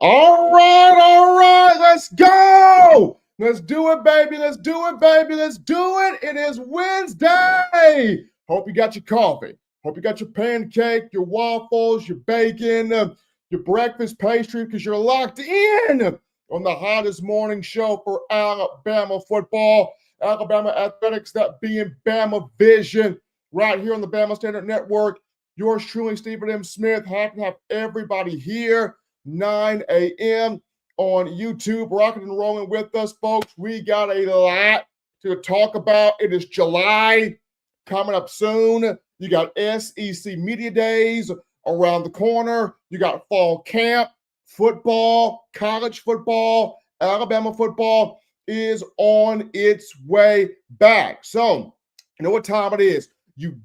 All right. Let's go. Let's do it, baby. Let's do it. It is Wednesday. Hope you got your coffee. Hope you got your pancake, your waffles, your bacon, your breakfast pastry, because you're locked in on the hottest morning show for Alabama football, Alabama athletics, that being Bama Vision, right here on the Bama Standard Network. Yours truly, Stephen M. Smith. Happy to have everybody here. 9 a.m. on YouTube, rocking and rolling with us, folks. We got a lot to talk about. It is July coming up soon. You got SEC Media Days around the corner. You got fall camp, football, college football, Alabama football is on its way back. So, you know what time it is. You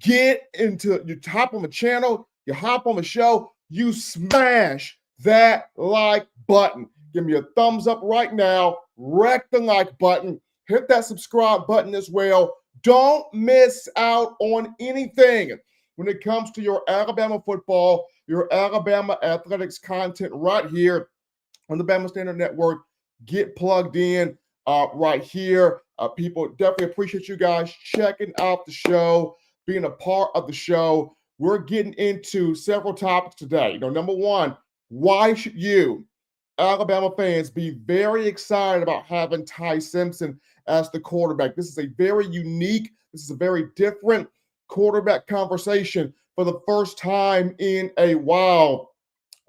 hop on the channel, you hop on the show, you smash that like button. Give me a thumbs up right now. Wreck the like button. Hit that subscribe button as well. Don't miss out on anything when it comes to your Alabama football, your Alabama athletics content right here on the Bama Standard Network. Get plugged in right here. People, definitely appreciate you guys checking out the show, being a part of the show. We're getting into several topics today. Number one, why should you, Alabama fans, be very excited about having Ty Simpson as the quarterback? This is a very unique, this is a very different quarterback conversation for the first time in a while.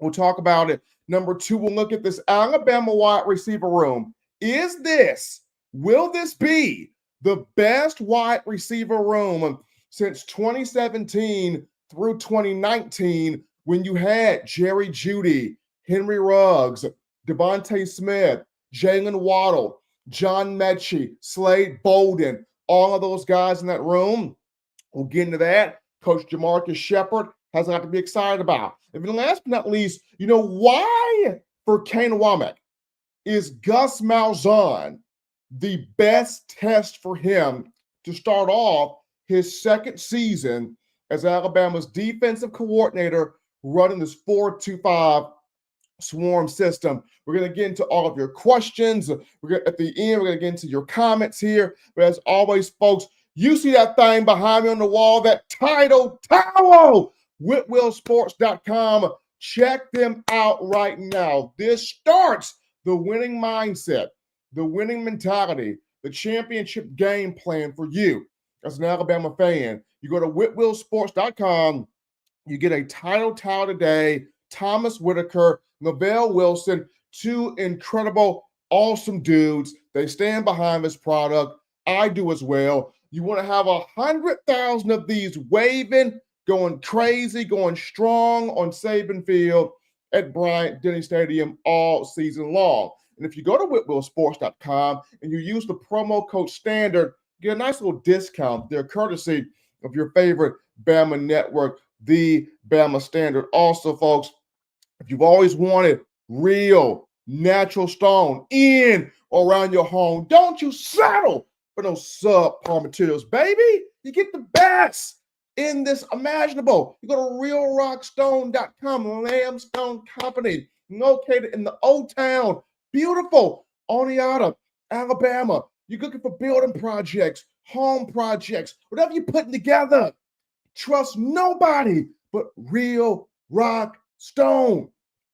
We'll talk about it. Number two, we'll look at this Alabama wide receiver room. Will this be the best wide receiver room since 2017 through 2019, when you had Jerry Jeudy, Henry Ruggs, DeVonta Smith, Jaylen Waddle, John Mechie, Slade Bolden, all of those guys in that room? We'll get into that. Coach Jamarcus Shepard has a lot to be excited about. And then last but not least, why for Kane Wommack is Gus Malzahn the best test for him to start off his second season as Alabama's defensive coordinator, running this 4-2-5 swarm system? We're going to get into all of your questions. At the end, we're going to get into your comments here. But as always, folks, you see that thing behind me on the wall, that title towel, WhitwillSports.com. Check them out right now. This starts the winning mindset, the winning mentality, the championship game plan for you as an Alabama fan. You go to WhitwillSports.com. You get a title towel today. Thomas Whitaker, Lavelle Wilson, two incredible, awesome dudes. They stand behind this product. I do as well. You want to have 100,000 of these waving, going crazy, going strong on Saban Field at Bryant-Denny Stadium all season long. And if you go to WhitwillSports.com and you use the promo code STANDARD, get a nice little discount there, courtesy of your favorite Bama network, the Bama Standard. Also, folks, if you've always wanted real natural stone in or around your home, don't you settle for those subpar materials, baby. You get the best in this imaginable. You go to realrockstone.com, Lamstone Company, located in the Old Town, beautiful Oneonta, Alabama. You're looking for building projects, home projects, whatever you're putting together. Trust nobody but Real Rock Stone.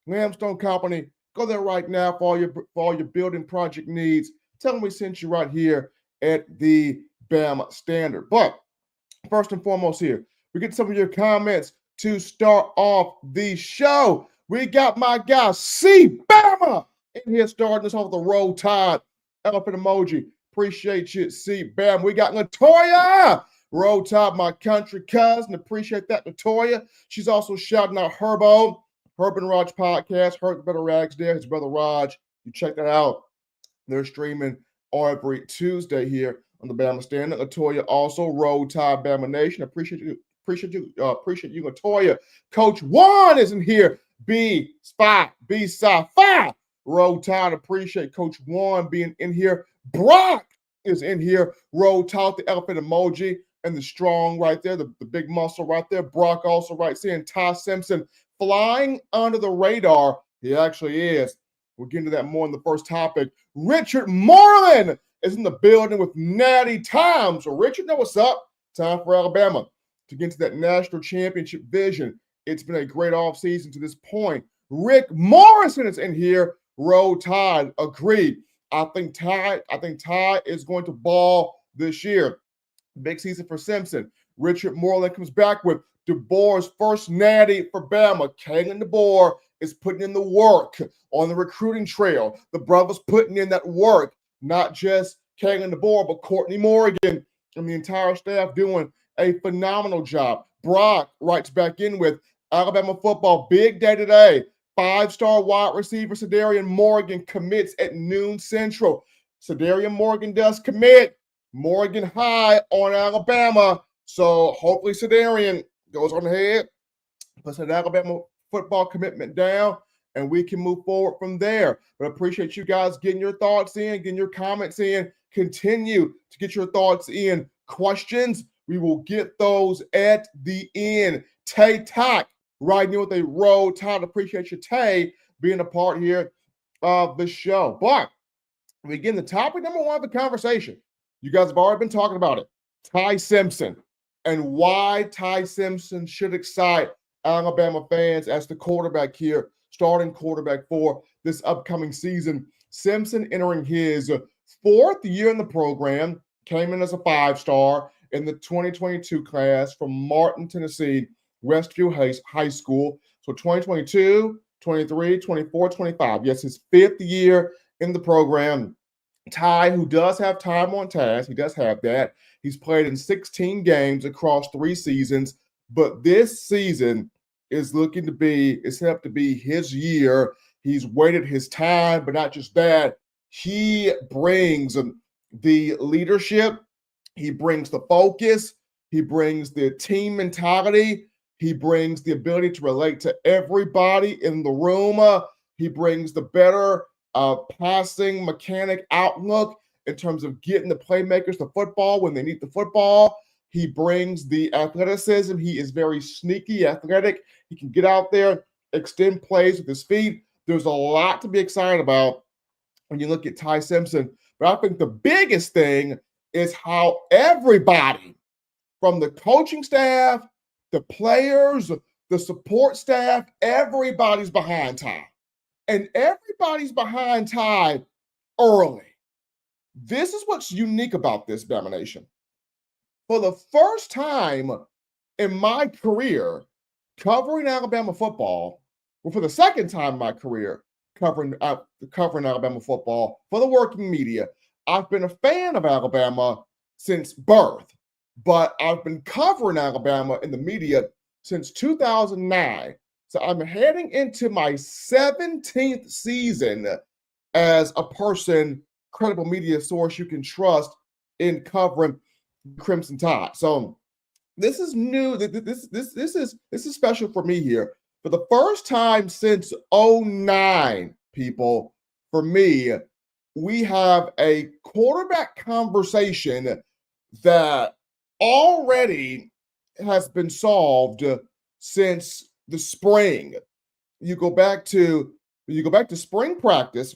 Lamstone Company. Go there right now for all your building project needs. Tell them we sent you right here at the Bama Standard. But first and foremost here, we get some of your comments to start off the show. We got my guy, C. Bama, in here starting us off with the Roll Tide elephant emoji. Appreciate you, C. Bama. We got Latoya, Roll Tide, my country cousin. Appreciate that, Latoya. She's also shouting out Herbo, Herb and Raj podcast. Herb the Better Rags there, his brother Raj. You check that out. They're streaming every Tuesday here on the Bama Standard. Latoya also, Roll Tide Bama Nation. Appreciate you, Latoya. Coach Juan is in here. B-Spy, Roll Tide. Appreciate Coach Juan being in here. Brock is in here. Roll Tide, the elephant emoji, and the strong right there, the big muscle right there. Brock also right, seeing Ty Simpson flying under the radar. He actually is We'll get into that more in the first topic. Richard Moreland is in the building with Natty Time. So, Richard, know what's up? Time for Alabama to get to that national championship vision. It's been a great offseason to this point. Rick Morrison is in here. Roll Tide. Agreed. I think Tide is going to ball this year. Big season for Simpson. Richard Moreland comes back with DeBoer's first natty for Bama. Kalen DeBoer is putting in the work on the recruiting trail. The brothers putting in that work. Not just Kalen DeBoer, but Courtney Morgan and the entire staff doing a phenomenal job. Brock writes back in with Alabama football, big day today. 5-star wide receiver Sadarian Morgan commits at noon Central. Sadarian Morgan does commit. Morgan high on Alabama. So hopefully Sadarian goes on ahead, puts an Alabama football commitment down, and we can move forward from there. But I appreciate you guys getting your thoughts in, getting your comments in. Continue to get your thoughts in. Questions, we will get those at the end. Tay Tack, right here with a Roll Tide. Appreciate you, Tay, being a part here of the show. But we begin the topic number one of the conversation. You guys have already been talking about it. Ty Simpson and why Ty Simpson should excite Alabama fans as the quarterback here, starting quarterback for this upcoming season. Simpson entering his fourth year in the program, came in as a 5-star in the 2022 class from Martin, Tennessee, Westview High School. So 2022, 23, 24, 25. Yes, his fifth year in the program. Ty, who does have time on task, he does have that. He's played in 16 games across 3 seasons, but this season is looking to be, it's set up to be his year. He's waited his time, but not just that. He brings the leadership. He brings the focus. He brings the team mentality. He brings the ability to relate to everybody in the room. He brings the better passing mechanic outlook in terms of getting the playmakers the football when they need the football. He brings the athleticism. He is very sneaky, athletic. He can get out there, extend plays with his feet. There's a lot to be excited about when you look at Ty Simpson. But I think the biggest thing is how everybody, from the coaching staff, the players, the support staff, everybody's behind Ty. And everybody's behind Ty early. This is what's unique about this, Bama Nation. For the first time in my career covering Alabama football, well, for the second time in my career covering Alabama football for the working media, I've been a fan of Alabama since birth, but I've been covering Alabama in the media since 2009. So I'm heading into my 17th season as a person, credible media source you can trust in covering Crimson Tide. So this is new. This is special for me here. For the first time since 2009, people, for me, we have a quarterback conversation that already has been solved since the spring. You go back to spring practice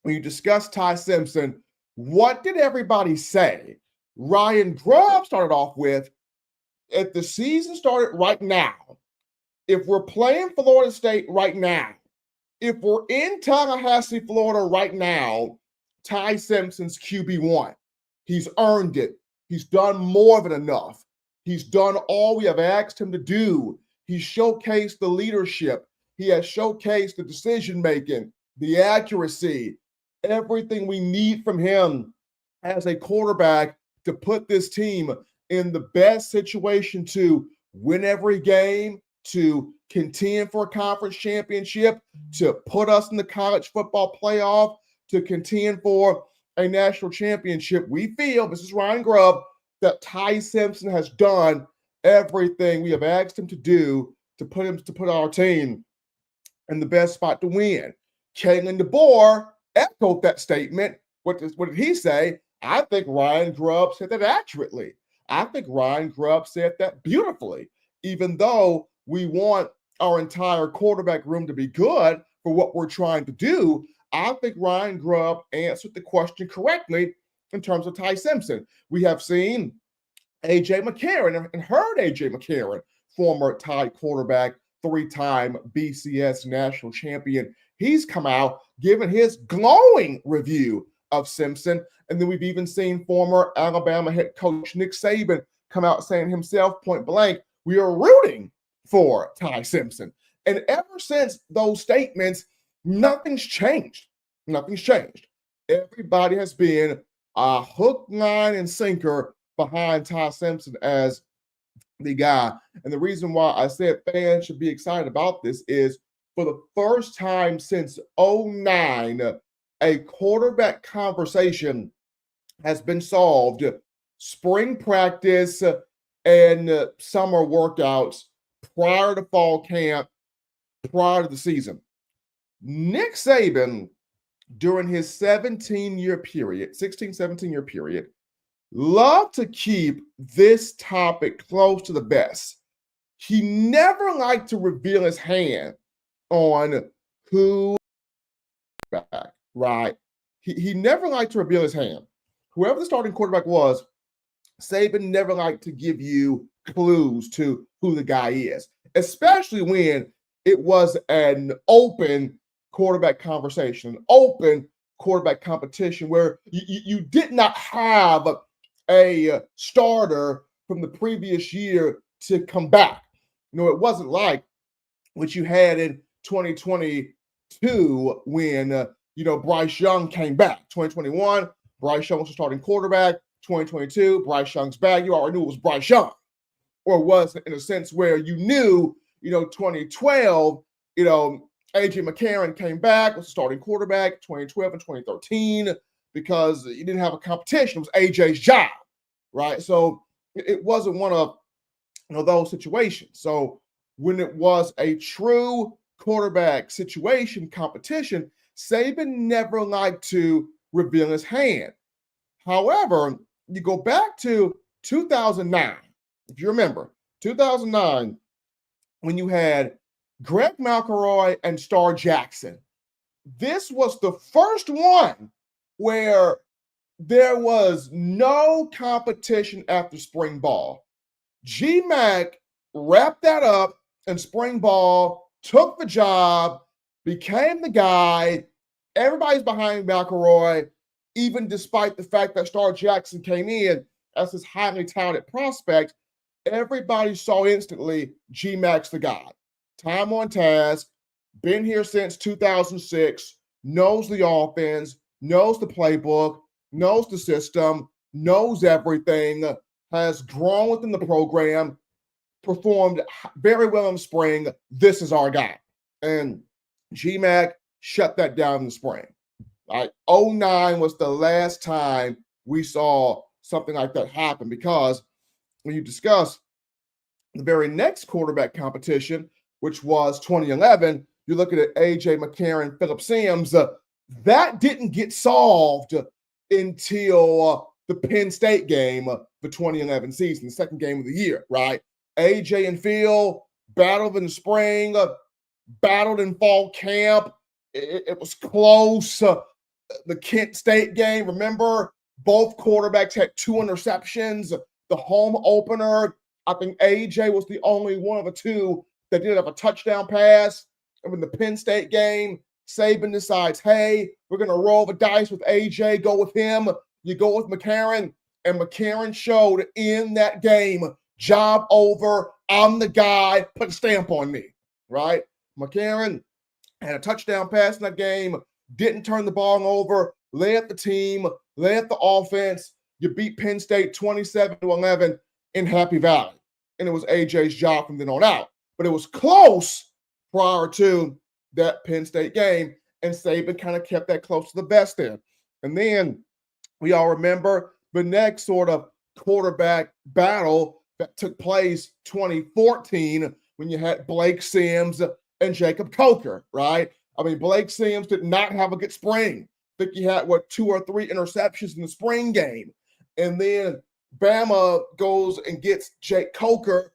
when you discuss Ty Simpson. What did everybody say? Ryan Grubb started off with, if the season started right now, if we're playing Florida State right now, if we're in Tallahassee, Florida right now, Ty Simpson's QB1. He's earned it. He's done more than enough. He's done all we have asked him to do. He's showcased the leadership. He has showcased the decision-making, the accuracy, everything we need from him as a quarterback to put this team in the best situation to win every game, to contend for a conference championship, to put us in the college football playoff, to contend for a national championship. We feel, this is Ryan Grubb, that Ty Simpson has done everything we have asked him to do to put our team in the best spot to win. Kalen DeBoer echoed that statement. What did he say? I think Ryan Grubb said that accurately. I think Ryan Grubb said that beautifully. Even though we want our entire quarterback room to be good for what we're trying to do, I think Ryan Grubb answered the question correctly in terms of Ty Simpson. We have seen A.J. McCarron and heard A.J. McCarron, former Tide quarterback, three-time BCS national champion. He's come out giving his glowing review of Simpson. And then we've even seen former Alabama head coach Nick Saban come out saying himself point blank, we are rooting for Ty Simpson. And ever since those statements, nothing's changed. Nothing's changed. Everybody has been a hook, line, and sinker behind Ty Simpson as the guy. And the reason why I said fans should be excited about this is for the first time since 2009, a quarterback conversation has been solved. Spring practice and summer workouts prior to fall camp, prior to the season. Nick Saban, during his 16-17-year period, loved to keep this topic close to the vest. He never liked to reveal his hand on who back, right? He never liked to reveal his hand. Whoever the starting quarterback was, Saban never liked to give you clues to who the guy is, especially when it was an open quarterback conversation, open quarterback competition where you did not have a starter from the previous year to come back. It wasn't like what you had in 2022 when, Bryce Young came back. 2021, Bryce Young was the starting quarterback. 2022, Bryce Young's back. You already knew it was Bryce Young. Or was in a sense where you knew, 2012, A.J. McCarron came back, was the starting quarterback, 2012 and 2013, because you didn't have a competition. It was A.J.'s job, right? So it wasn't one of those situations. So when it was a true quarterback situation, competition, Saban never liked to reveal his hand. However, you go back to 2009, if you remember, 2009, when you had Greg McElroy and Star Jackson. This was the first one where there was no competition after spring ball. G-Mac wrapped that up in spring ball, took the job, became the guy. Everybody's behind McElroy, even despite the fact that Star Jackson came in as this highly talented prospect. Everybody saw instantly G-Mac's the guy. Time on task, been here since 2006, knows the offense, knows the playbook, knows the system, knows everything, has grown within the program, performed very well in the spring. This is our guy. And G-Mac shut that down in the spring. Right? 2009 was the last time we saw something like that happen, because when you discuss the very next quarterback competition, which was 2011, you're looking at A.J. McCarron, Phillip Sims. That didn't get solved until the Penn State game, the 2011 season, the second game of the year, right? A.J. and Phil battled in the spring, battled in fall camp. It was close. The Kent State game, remember, both quarterbacks had 2 interceptions. The home opener, I think A.J. was the only one of the two that did have a touchdown pass. And in the Penn State game, Saban decides, hey, we're going to roll the dice with A.J., go with him. You go with McCarron. And McCarron showed in that game, job over, I'm the guy, put a stamp on me, right? McCarron had a touchdown pass in that game, didn't turn the ball over, led the team, led the offense. You beat Penn State 27-11 in Happy Valley. And it was A.J.'s job from then on out. But it was close prior to that Penn State game, and Saban kind of kept that close to the vest there. And then we all remember the next sort of quarterback battle that took place 2014 when you had Blake Sims and Jacob Coker, right? I mean, Blake Sims did not have a good spring. I think he had, 2 or 3 interceptions in the spring game. And then Bama goes and gets Jake Coker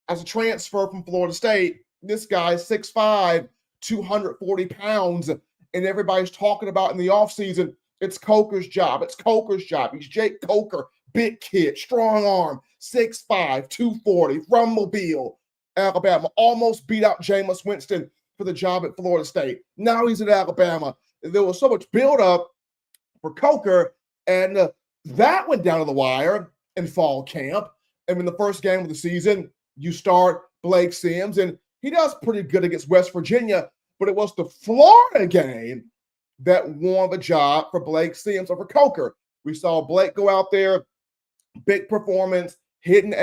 as a transfer from Florida State, This guy, 6'5", 240 pounds, and everybody's talking about in the offseason, it's Coker's job. It's Coker's job. He's Jake Coker, big kid, strong arm, 6'5", 240, from Mobile, Alabama. Almost beat out Jameis Winston for the job at Florida State. Now he's at Alabama. There was so much buildup for Coker, and that went down to the wire in fall camp. And in the first game of the season, you start Blake Sims, and he does pretty good against West Virginia, but it was the Florida game that won the job for Blake Sims over Coker. We saw Blake go out there, big performance, hitting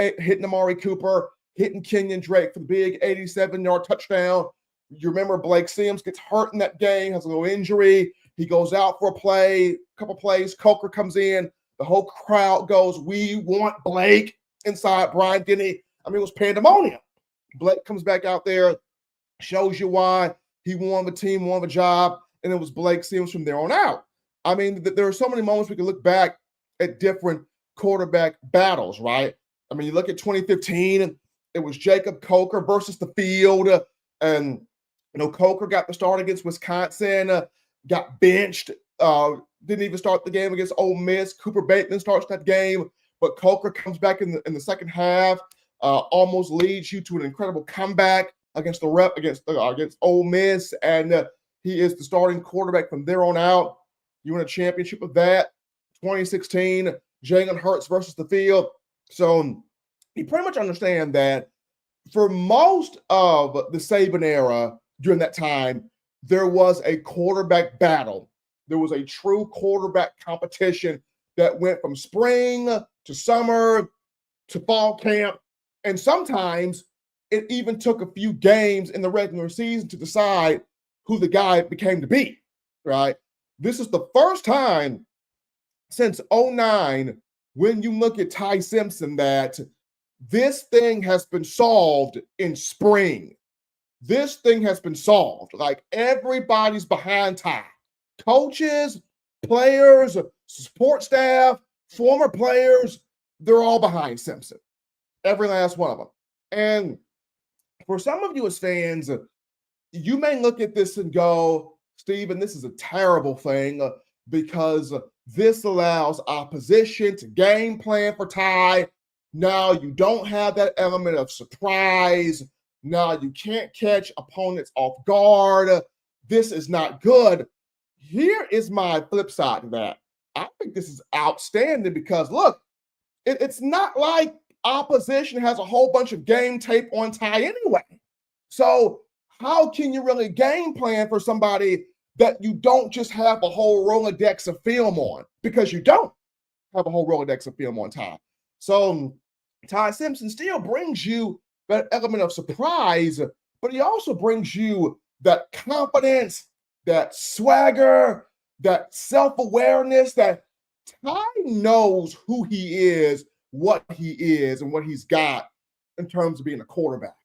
Amari Cooper, hitting Kenyon Drake for the big 87-yard touchdown. You remember Blake Sims gets hurt in that game, has a little injury. He goes out for a couple plays. Coker comes in. The whole crowd goes, "We want Blake," inside Brian Denny. I mean, it was pandemonium. Blake comes back out there, shows you why he won the team, won the job, and it was Blake Sims from there on out. I mean, there are so many moments we can look back at different quarterback battles, right? I mean, you look at 2015, it was Jacob Coker versus the field, and Coker got the start against Wisconsin, got benched, didn't even start the game against Ole Miss. Cooper Bateman starts that game, but Coker comes back in the second half, almost leads you to an incredible comeback against Ole Miss, and he is the starting quarterback from there on out. You win a championship with that. 2016, Jalen Hurts versus the field. So you pretty much understand that for most of the Saban era during that time, there was a quarterback battle. There was a true quarterback competition that went from spring to summer to fall camp. And sometimes it even took a few games in the regular season to decide who the guy became to be, right? This is the first time since 2009, when you look at Ty Simpson, that this thing has been solved in spring. This thing has been solved. Like, everybody's behind Ty. Coaches, players, support staff, former players, they're all behind Simpson. Every last one of them. And for some of you as fans, you may look at this and go, "Steven, this is a terrible thing because this allows opposition to game plan for Ty. Now you don't have that element of surprise. Now you can't catch opponents off guard. This is not good." Here is my flip side to that. I think this is outstanding because, look, it's not like opposition has a whole bunch of game tape on Ty anyway. So how can you really game plan for somebody that you don't just have a whole Rolodex of film on? Because you don't have a whole Rolodex of film on Ty. So Ty Simpson still brings you that element of surprise, but he also brings you that confidence, that swagger, that self-awareness, that Ty knows who he is, what he is, and what he's got in terms of being a quarterback.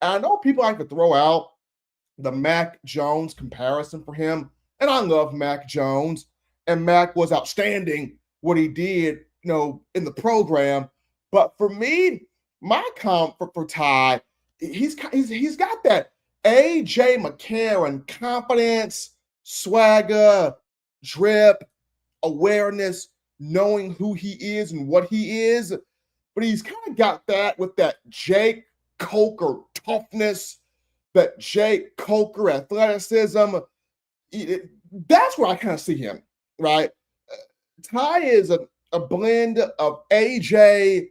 And I know people like to throw out the Mac Jones comparison for him, and I love Mac Jones, and Mac was outstanding what he did, in the program. But for me, my comp for Ty, he's got that A.J. McCarron confidence, swagger, drip, awareness, knowing who he is and what he is. But he's kind of got that with that Jake Coker toughness, that Jake Coker athleticism. That's where I kind of see him, right? Ty is a blend of AJ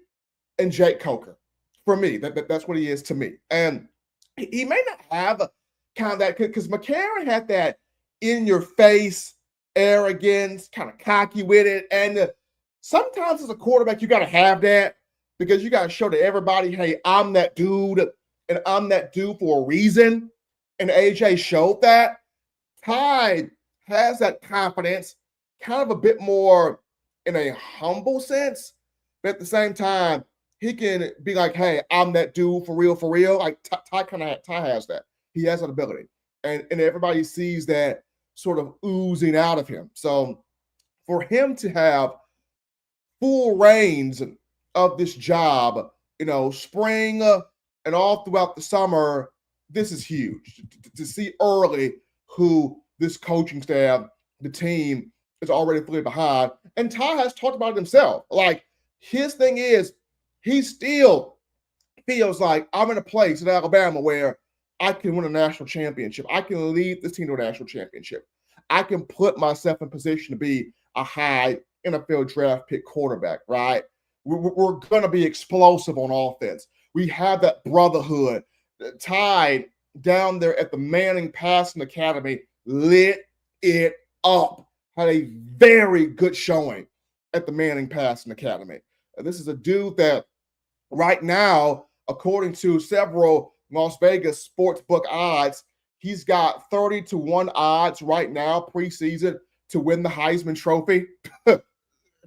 and Jake Coker for me. That's what he is to me. And he may not have kind of that, because McCarron had that in-your-face arrogance, kind of cocky with it. And sometimes as a quarterback, you got to have that, because you got to show to everybody, hey, I'm that dude, and I'm that dude for a reason. And AJ showed that. Ty has that confidence, kind of a bit more in a humble sense, but at the same time, he can be like, hey, I'm that dude for real, for real. Like Ty has that. He has that ability. And everybody sees that sort of oozing out of him. So for him to have full reins of this job, spring and all throughout the summer, this is huge to see early who this coaching staff, the team, is already fully behind. And Ty has talked about it himself. Like, his thing is, he still feels like I'm in a place in Alabama where I can win a national championship. I can lead this team to a national championship. I can put myself in position to be a high NFL draft pick quarterback, right? We're going to be explosive on offense. We have that brotherhood. Tied down there at the Manning Passing Academy, lit it up. Had a very good showing at the Manning Passing Academy. This is a dude that right now, according to several Las Vegas sportsbook odds, he's got 30-1 odds right now preseason to win the Heisman Trophy.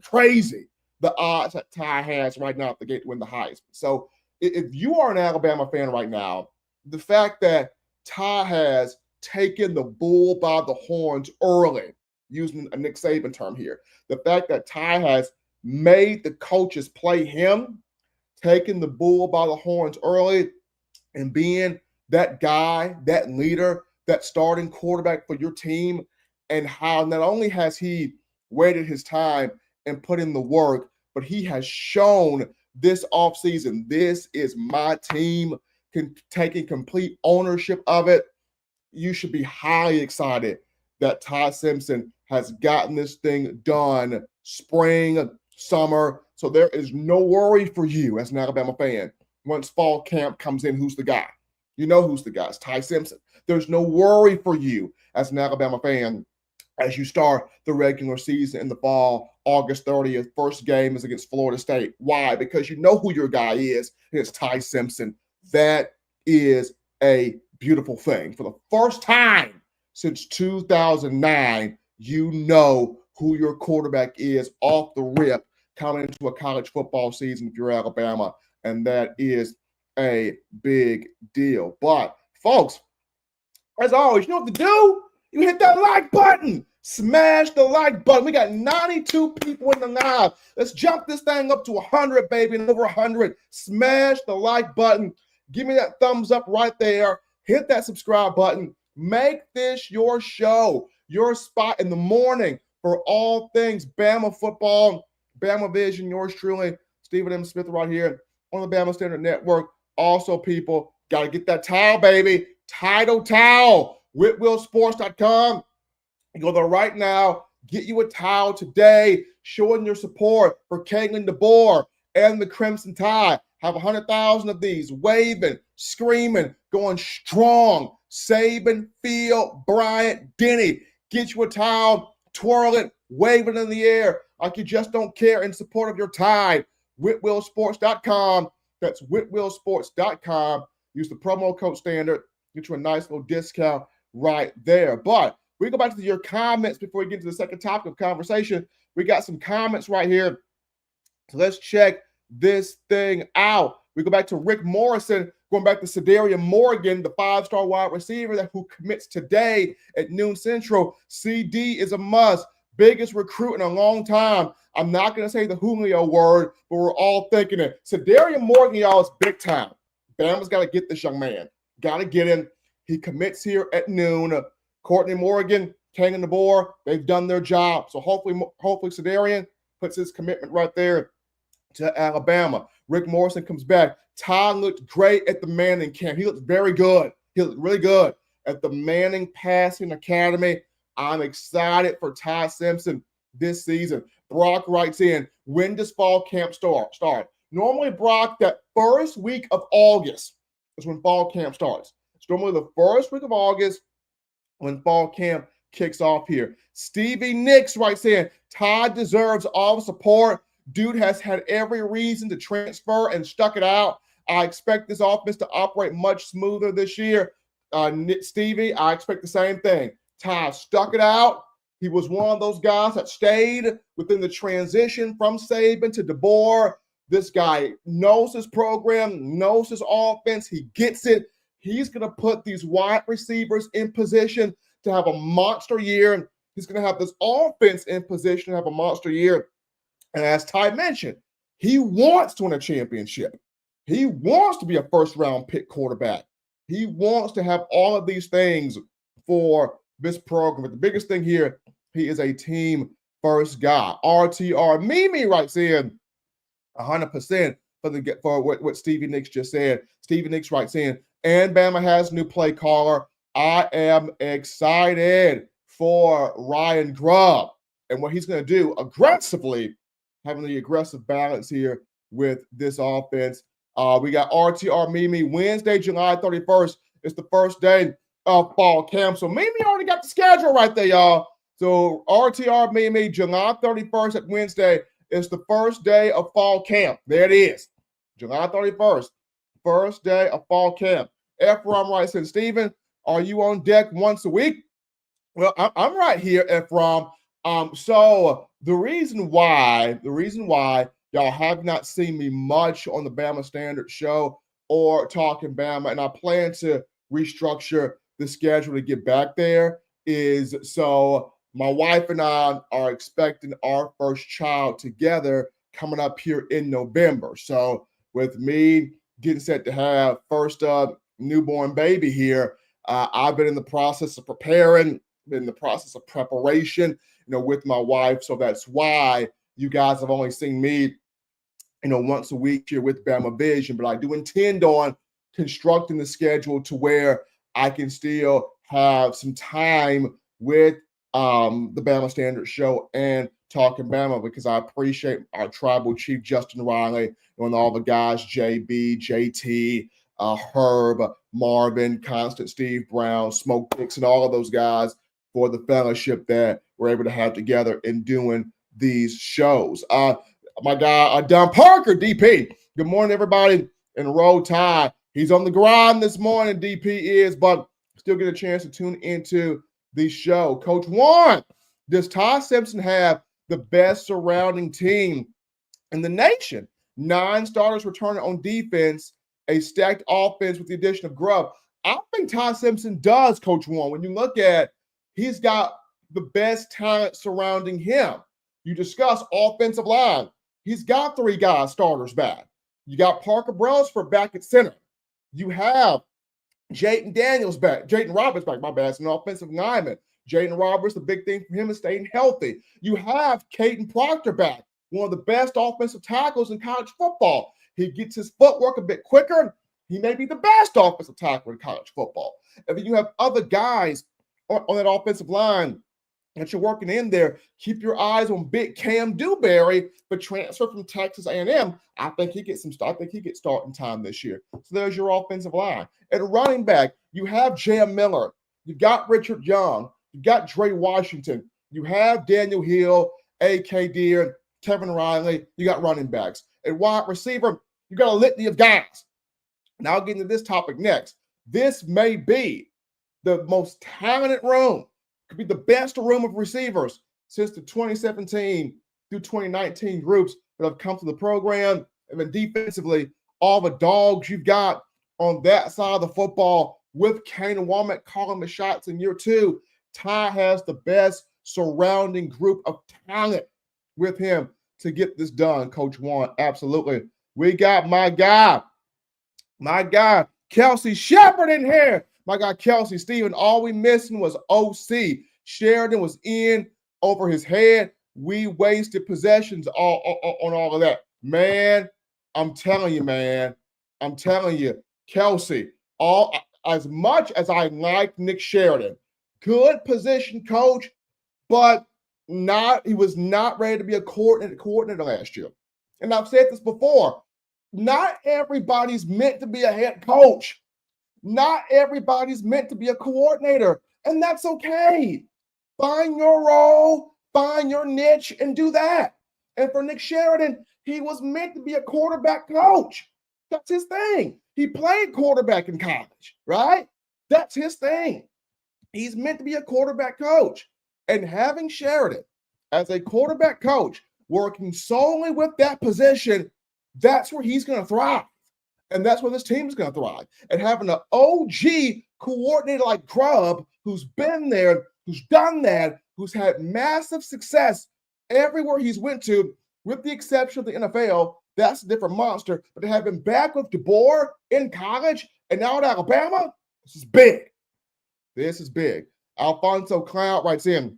Crazy, the odds that Ty has right now at the gate to win the Heisman. So if you are an Alabama fan right now, the fact that Ty has taken the bull by the horns early, using a Nick Saban term here, the fact that Ty has made the coaches play him, taking the bull by the horns early, and being that guy, that leader, that starting quarterback for your team, and how not only has he waited his time and put in the work, but he has shown this offseason, this is my team, taking complete ownership of it. You should be highly excited that Ty Simpson has gotten this thing done spring, summer. So there is no worry for you as an Alabama fan. Once fall camp comes in, who's the guy? You know who's the guy. It's Ty Simpson. There's no worry for you as an Alabama fan as you start the regular season in the fall, August 30th. First game is against Florida State. Why? Because you know who your guy is. It's Ty Simpson. That is a beautiful thing. For the first time since 2009, you know who your quarterback is off the rip coming into a college football season if you're Alabama, and that is a big deal. But, folks, as always, you know what to do? You hit that like button. Smash the like button. We got 92 people in the live. Let's jump this thing up to 100, baby, and over 100. Smash the like button. Give me that thumbs up right there. Hit that subscribe button. Make this your show, your spot in the morning for all things Bama football, Bama Vision. Yours truly, Stephen M. Smith, right here on the Bama Standard Network. Also, people, got to get that towel, baby. Title towel. WhitwillSports.com. You go there right now. Get you a towel today, showing your support for Kalen DeBoer and the Crimson Tide. Have 100,000 of these, waving, screaming, going strong. Saban, Field, Bryant, Denny. Get you a towel, twirl it, wave it in the air like you just don't care in support of your Tide. WhitwillSports.com. That's WhitwillSports.com. Use the promo code standard. Get you a nice little discount right there. But we go back to your comments before we get to the second topic of conversation. We got some comments right here. So let's check this thing out. We go back to Rick Morrison, going back to Cedarian Morgan, the 5-star wide receiver who commits today at noon Central. CD is a must. Biggest recruit in a long time. I'm not going to say the Julio word, but we're all thinking it. Cedarian Morgan, y'all, is big time. Bama's got to get this young man. Got to get him. He commits here at noon. Courtney Morgan, Kane DeBoer, they've done their job. So hopefully Cedarian puts his commitment right there to Alabama. Rick Morrison comes back. Todd looked great at the Manning camp. He looked very good. He looked really good at the Manning Passing Academy. I'm excited for Ty Simpson this season. Brock writes in, when does fall camp start? Normally, Brock, that first week of August is when fall camp starts. It's normally the first week of August when fall camp kicks off here. Stevie Nicks writes in, Todd deserves all the support. Dude has had every reason to transfer and stuck it out. I expect this offense to operate much smoother this year. Stevie, I expect the same thing. Ty stuck it out. He was one of those guys that stayed within the transition from Saban to DeBoer. This guy knows his program, knows his offense. He gets it. He's going to put these wide receivers in position to have a monster year. He's going to have this offense in position to have a monster year. And as Ty mentioned, he wants to win a championship. He wants to be a first-round pick quarterback. He wants to have all of these things for this program. But the biggest thing here, he is a team first guy. RTR Mimi writes in 100% for what Stevie Nicks just said. Stevie Nicks writes in, and Bama has a new play caller. I am excited for Ryan Grubb and what he's going to do aggressively, having the aggressive balance here with this offense. We got RTR Mimi Wednesday, July 31st. It's the first day of fall camp. So Mimi already got the schedule right there, y'all. So RTR Mimi, July 31st at Wednesday. It's the first day of fall camp. There it is. July 31st, first day of fall camp. Ephraim writes in, Stephen, are you on deck once a week? Well, I'm right here, Ephraim. So the reason why y'all have not seen me much on the Bama Standard Show or Talking Bama, and I plan to restructure the schedule to get back there, is so my wife and I are expecting our first child together coming up here in November. So with me getting set to have first newborn baby here, I've been in the process of preparing, been in the process of preparation, with my wife. So that's why you guys have only seen me, once a week here with Bama Vision. But I do intend on constructing the schedule to where I can still have some time with the Bama Standard Show and Talking Bama, because I appreciate our tribal chief, Justin Riley, and all the guys, JB, JT, Herb, Marvin, Constant, Steve Brown, Smoke Dixon, all of those guys for the fellowship that we're able to have together in doing these shows. My guy, Don Parker, DP. Good morning, everybody in Roll Tide. He's on the grind this morning, DP is, but still get a chance to tune into the show. Coach Warren, does Ty Simpson have the best surrounding team in the nation? 9 starters returning on defense, a stacked offense with the addition of Grubb. I think Ty Simpson does, Coach Warren. When you look at, he's got the best talent surrounding him. You discuss offensive line. He's got 3 guys, starters back. You got Parker Brailsford back at center. You have Jayden Daniels back. Jayden Roberts back, my bad. It's an offensive lineman. Jayden Roberts, the big thing for him is staying healthy. You have Caden Proctor back, one of the best offensive tackles in college football. He gets his footwork a bit quicker. He may be the best offensive tackle in college football. And then you have other guys on that offensive line that you're working in there. Keep your eyes on big Cam Dewberry, but transfer from Texas A&M. I think he gets starting time this year. So there's your offensive line. At running back, you have Jam Miller. You've got Richard Young. You've got Dre Washington. You have Daniel Hill, A.K. Deere, Kevin Riley. You got running backs. At wide receiver, you got a litany of guys. Now I'll get into this topic next. This may be the most talented room, could be the best room of receivers since the 2017 through 2019 groups that have come to the program. And then defensively, all the dogs you've got on that side of the football with Kane Wommack calling the shots in year 2. Ty has the best surrounding group of talent with him to get this done, Coach Warren. Absolutely. We got my guy, Kelsey Shepard in here. My guy, Kelsey Stephen, all we missing was OC. Sheridan was in over his head. We wasted possessions on all of that. Man, I'm telling you, Kelsey, as much as I like Nick Sheridan, good position coach, but he was not ready to be a coordinator last year. And I've said this before, not everybody's meant to be a head coach. Not everybody's meant to be a coordinator, and that's okay. Find your role, find your niche, and do that. And for Nick Sheridan, he was meant to be a quarterback coach. That's his thing. He played quarterback in college, right? That's his thing. He's meant to be a quarterback coach. And having Sheridan as a quarterback coach, working solely with that position, that's where he's going to thrive. And that's where this team is going to thrive. And having an OG coordinator like Grubb, who's been there, who's done that, who's had massive success everywhere he's went to, with the exception of the NFL, that's a different monster. But to have him back with DeBoer in college and now at Alabama, This is big. This is big. Alfonso Cloud writes in,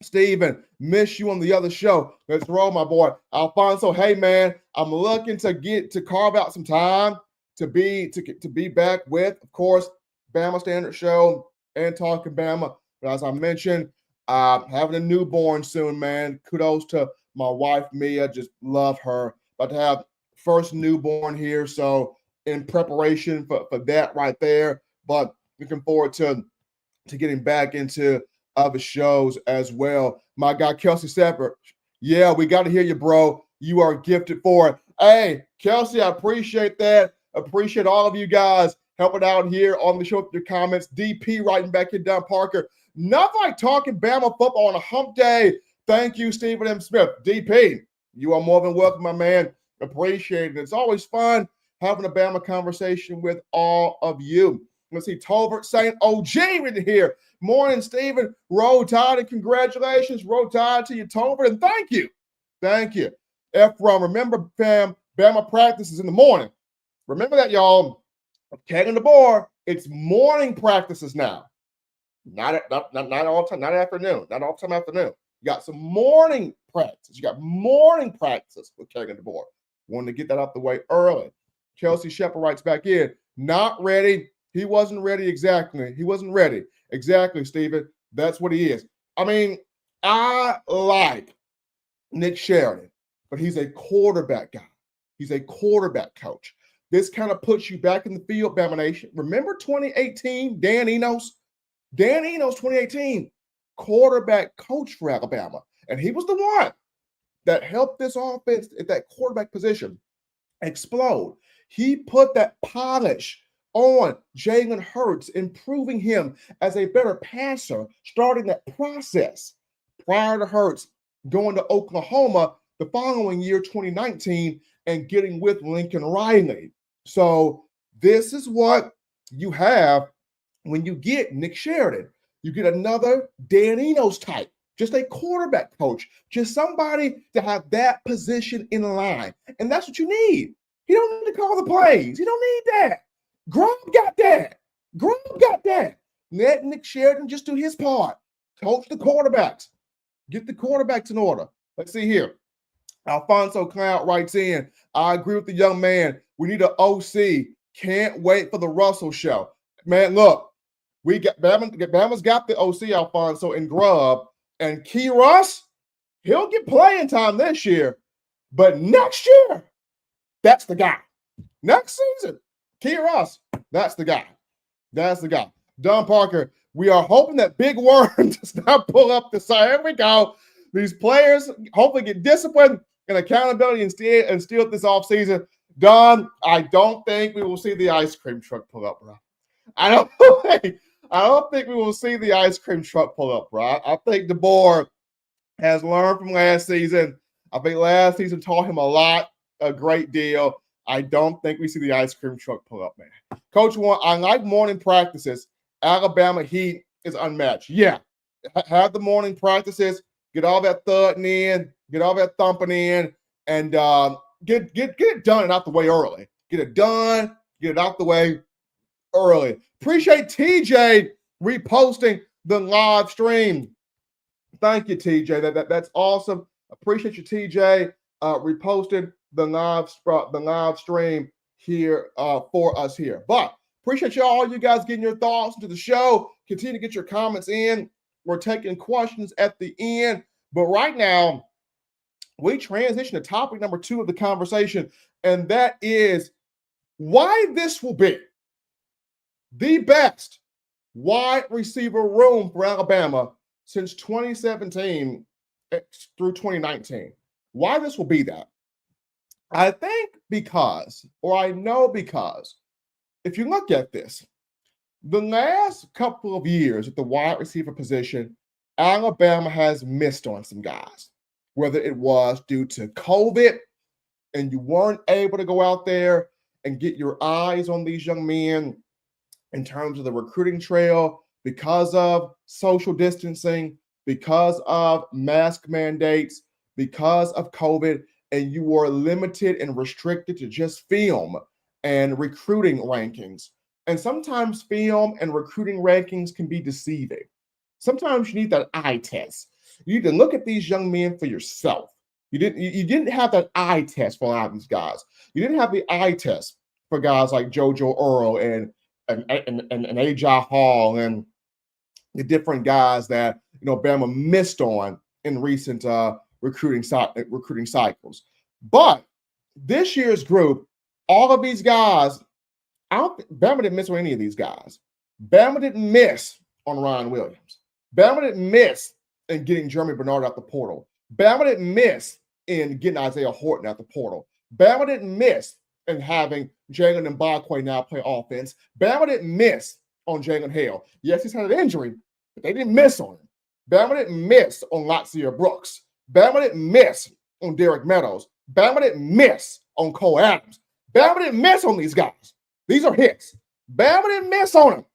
Steven, miss you on the other show. Let's roll, my boy. Alfonso, hey, man, I'm looking to carve out some time to be back with, of course, Bama Standard Show and Talking Bama. But as I mentioned, having a newborn soon, man. Kudos to my wife, Mia. Just love her. About to have first newborn here. So in preparation for that right there. But looking forward to getting back into other shows as well. My guy, Kelsey Separate. Yeah, we got to hear you, bro. You are gifted for it. Hey, Kelsey, I appreciate that. Appreciate all of you guys helping out here on the show with your comments. DP writing back in, Don Parker. Nothing like talking Bama football on a hump day. Thank you, Stephen M. Smith. DP, you are more than welcome, my man. Appreciate it. It's always fun having a Bama conversation with all of you. Let's see, Tolbert saying, OG in here. Morning, Stephen. Roll Tide, and congratulations. Roll Tide to you, Tolbert, and thank you. Thank you. Ephraim, remember, fam, Bama practices in the morning. Remember that, y'all. Keg on the board, it's morning practices now. Not all time, not afternoon. Not all time afternoon. You got some morning practice. You got morning practices with Keg on the board. Wanted to get that out the way early. Kelsey Shepard writes back in, not ready. He wasn't ready exactly. He wasn't ready. Exactly, Stephen. That's what he is. I mean, I like Nick Sheridan, but he's a quarterback guy. He's a quarterback coach. This kind of puts you back in the field, Bama Nation. Remember 2018, Dan Enos? Dan Enos, 2018, quarterback coach for Alabama. And he was the one that helped this offense at that quarterback position explode. He put that polish on Jalen Hurts, improving him as a better passer, starting that process prior to Hurts going to Oklahoma the following year, 2019, and getting with Lincoln Riley. So this is what you have when you get Nick Sheridan. You get another Dan Enos type, just a quarterback coach, just somebody to have that position in line. And that's what you need. He don't need to call the plays. He don't need that. Grom got that. Grom got that. Let Nick Sheridan just do his part. Coach the quarterbacks. Get the quarterbacks in order. Let's see here. Alfonso Cloud writes in, I agree with the young man. We need an OC. Can't wait for the Russell show. Man, look, we got Bama's got the OC, Alfonso, in Grubb. And Key Russ, he'll get playing time this year. But next year, that's the guy. Next season, Key Russ, that's the guy. That's the guy. Don Parker, we are hoping that Big Worm does not pull up the side. Here we go. These players hopefully get disciplined and accountability instilled this offseason. Don, I don't think we will see the ice cream truck pull up, bro. I don't think we will see the ice cream truck pull up, bro. I think DeBoer has learned from last season. I think last season taught him a great deal. I don't think we see the ice cream truck pull up, man. Coach Warren, I like morning practices. Alabama Heat is unmatched. Yeah, have the morning practices. Get all that thudding in, get all that thumping in, and get it done and out the way early. Get it done, get it out the way early. Appreciate TJ reposting the live stream. Thank you, TJ. That's awesome. Appreciate you, TJ, reposting the live stream here for us here. But appreciate all you guys getting your thoughts into the show. Continue to get your comments in. We're taking questions at the end. But right now, we transition to topic number 2 of the conversation, and that is why this will be the best wide receiver room for Alabama since 2017 through 2019. Why this will be that? I think because, or I know because, if you look at this, the last couple of years at the wide receiver position, Alabama has missed on some guys, whether it was due to COVID and you weren't able to go out there and get your eyes on these young men in terms of the recruiting trail because of social distancing, because of mask mandates, because of COVID, and you were limited and restricted to just film and recruiting rankings. And sometimes film and recruiting rankings can be deceiving. Sometimes you need that eye test. You need to look at these young men for yourself. You didn't have that eye test for a lot of these guys. You didn't have the eye test for guys like JoJo Earl and Ajay Hall and the different guys that Bama missed on in recent recruiting cycles. But this year's group, all of these guys, Bama didn't miss on any of these guys. Bama didn't miss on Ryan Williams. Bama didn't miss in getting Jeremy Bernard out the portal. Bama didn't miss in getting Isaiah Horton out the portal. Bama didn't miss in having Jalen Mbakwe now play offense. Bama didn't miss on Jalen Hale. Yes, he's had an injury, but they didn't miss on him. Bama didn't miss on Latzia Brooks. Bama didn't miss on Derek Meadows. Bama didn't miss on Cole Adams. Bama didn't miss on these guys. These are hits. Bama didn't miss on them.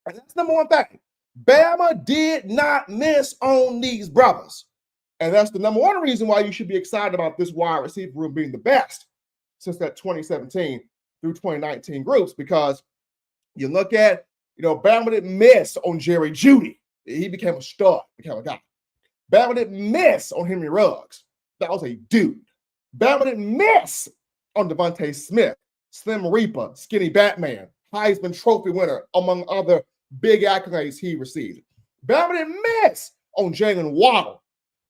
And that's the number one thing. Bama did not miss on these brothers. And that's the number one reason why you should be excited about this wide receiver room being the best since that 2017 through 2019 groups, because you look at, Bama didn't miss on Jerry Jeudy. He became a star, became a guy. Bama didn't miss on Henry Ruggs. That was a dude. Bama didn't miss on DeVonta Smith, Slim Reaper, Skinny Batman, Heisman Trophy winner, among other big accolades he received. Bama didn't miss on Jaylen Waddle.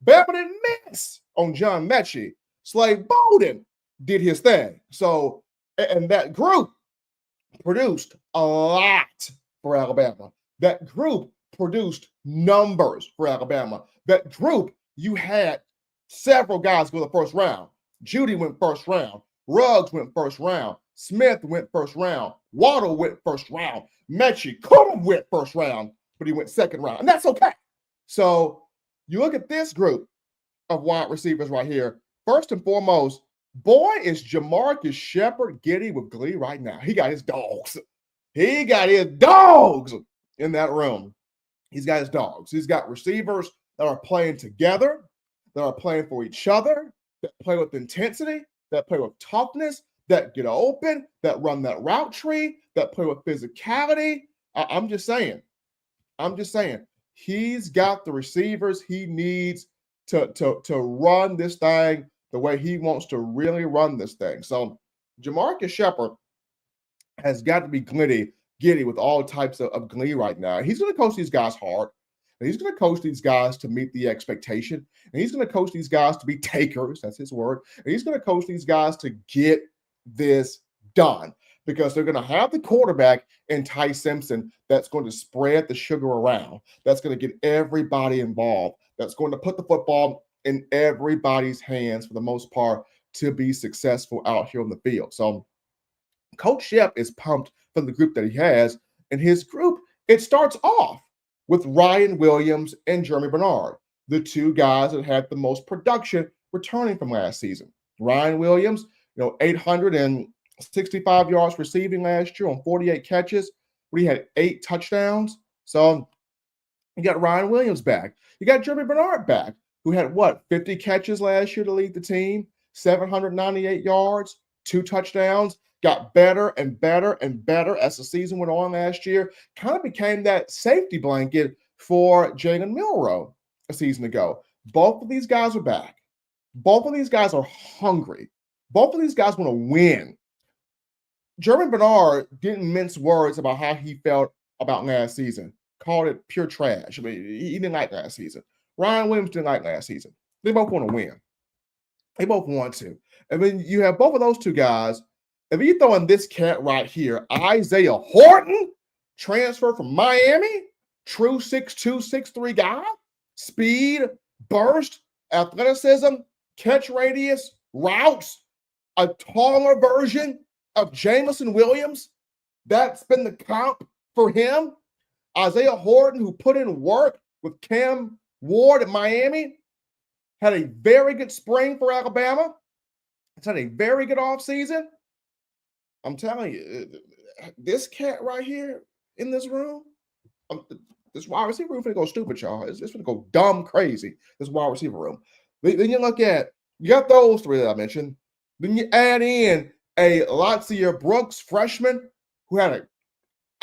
Bama didn't miss on John Mechie. Slade Bolden did his thing. So, and that group produced a lot for Alabama. That group produced numbers for Alabama. That group, you had several guys go the first round. Jeudy went first round. Ruggs went first round. Smith went first round. Waddle went first round. Mechie could have went first round, but he went second round. And that's okay. So you look at this group of wide receivers right here. First and foremost, boy, is Jamarcus Shepard giddy with glee right now. He got his dogs. He got his dogs in that room. He's got his dogs. He's got receivers that are playing together, that are playing for each other, that play with intensity, that play with toughness, that get open, that run that route tree, that play with physicality. I'm just saying. He's got the receivers he needs to run this thing the way he wants to really run this thing. So Jamarcus Shepard has got to be giddy with all types of glee right now. He's going to coach these guys hard. And he's going to coach these guys to meet the expectation. And he's going to coach these guys to be takers. That's his word. And he's going to coach these guys to get this done, because they're going to have the quarterback in Ty Simpson that's going to spread the sugar around. That's going to get everybody involved. That's going to put the football in everybody's hands for the most part to be successful out here on the field. So Coach Shep is pumped for the group that he has. And his group, it starts off with Ryan Williams and Jeremy Bernard, the two guys that had the most production returning from last season. Ryan Williams, 865 yards receiving last year on 48 catches, but he had 8 touchdowns. So you got Ryan Williams back. You got Jeremy Bernard back, who had 50 catches last year to lead the team, 798 yards, 2 touchdowns. Got better and better and better as the season went on last year. Kind of became that safety blanket for Jalen Milroe a season ago. Both of these guys are back. Both of these guys are hungry. Both of these guys want to win. Jeremy Bernard didn't mince words about how he felt about last season. Called it pure trash. I mean, he didn't like last season. Ryan Williams didn't like last season. They both want to win. They both want to. And then you have both of those two guys. If you throw in this cat right here, Isaiah Horton, transfer from Miami, true 6'2", 6'3" guy, speed, burst, athleticism, catch radius, routes, a taller version of Jameson Williams. That's been the comp for him. Isaiah Horton, who put in work with Cam Ward at Miami, had a very good spring for Alabama. It's had a very good offseason. I'm telling you, this cat right here in this room, this wide receiver room is going to go stupid, y'all. It's going to go dumb crazy, this wide receiver room. Then you look at, you got those three that I mentioned. Then you add in a Latzia Brooks freshman who had a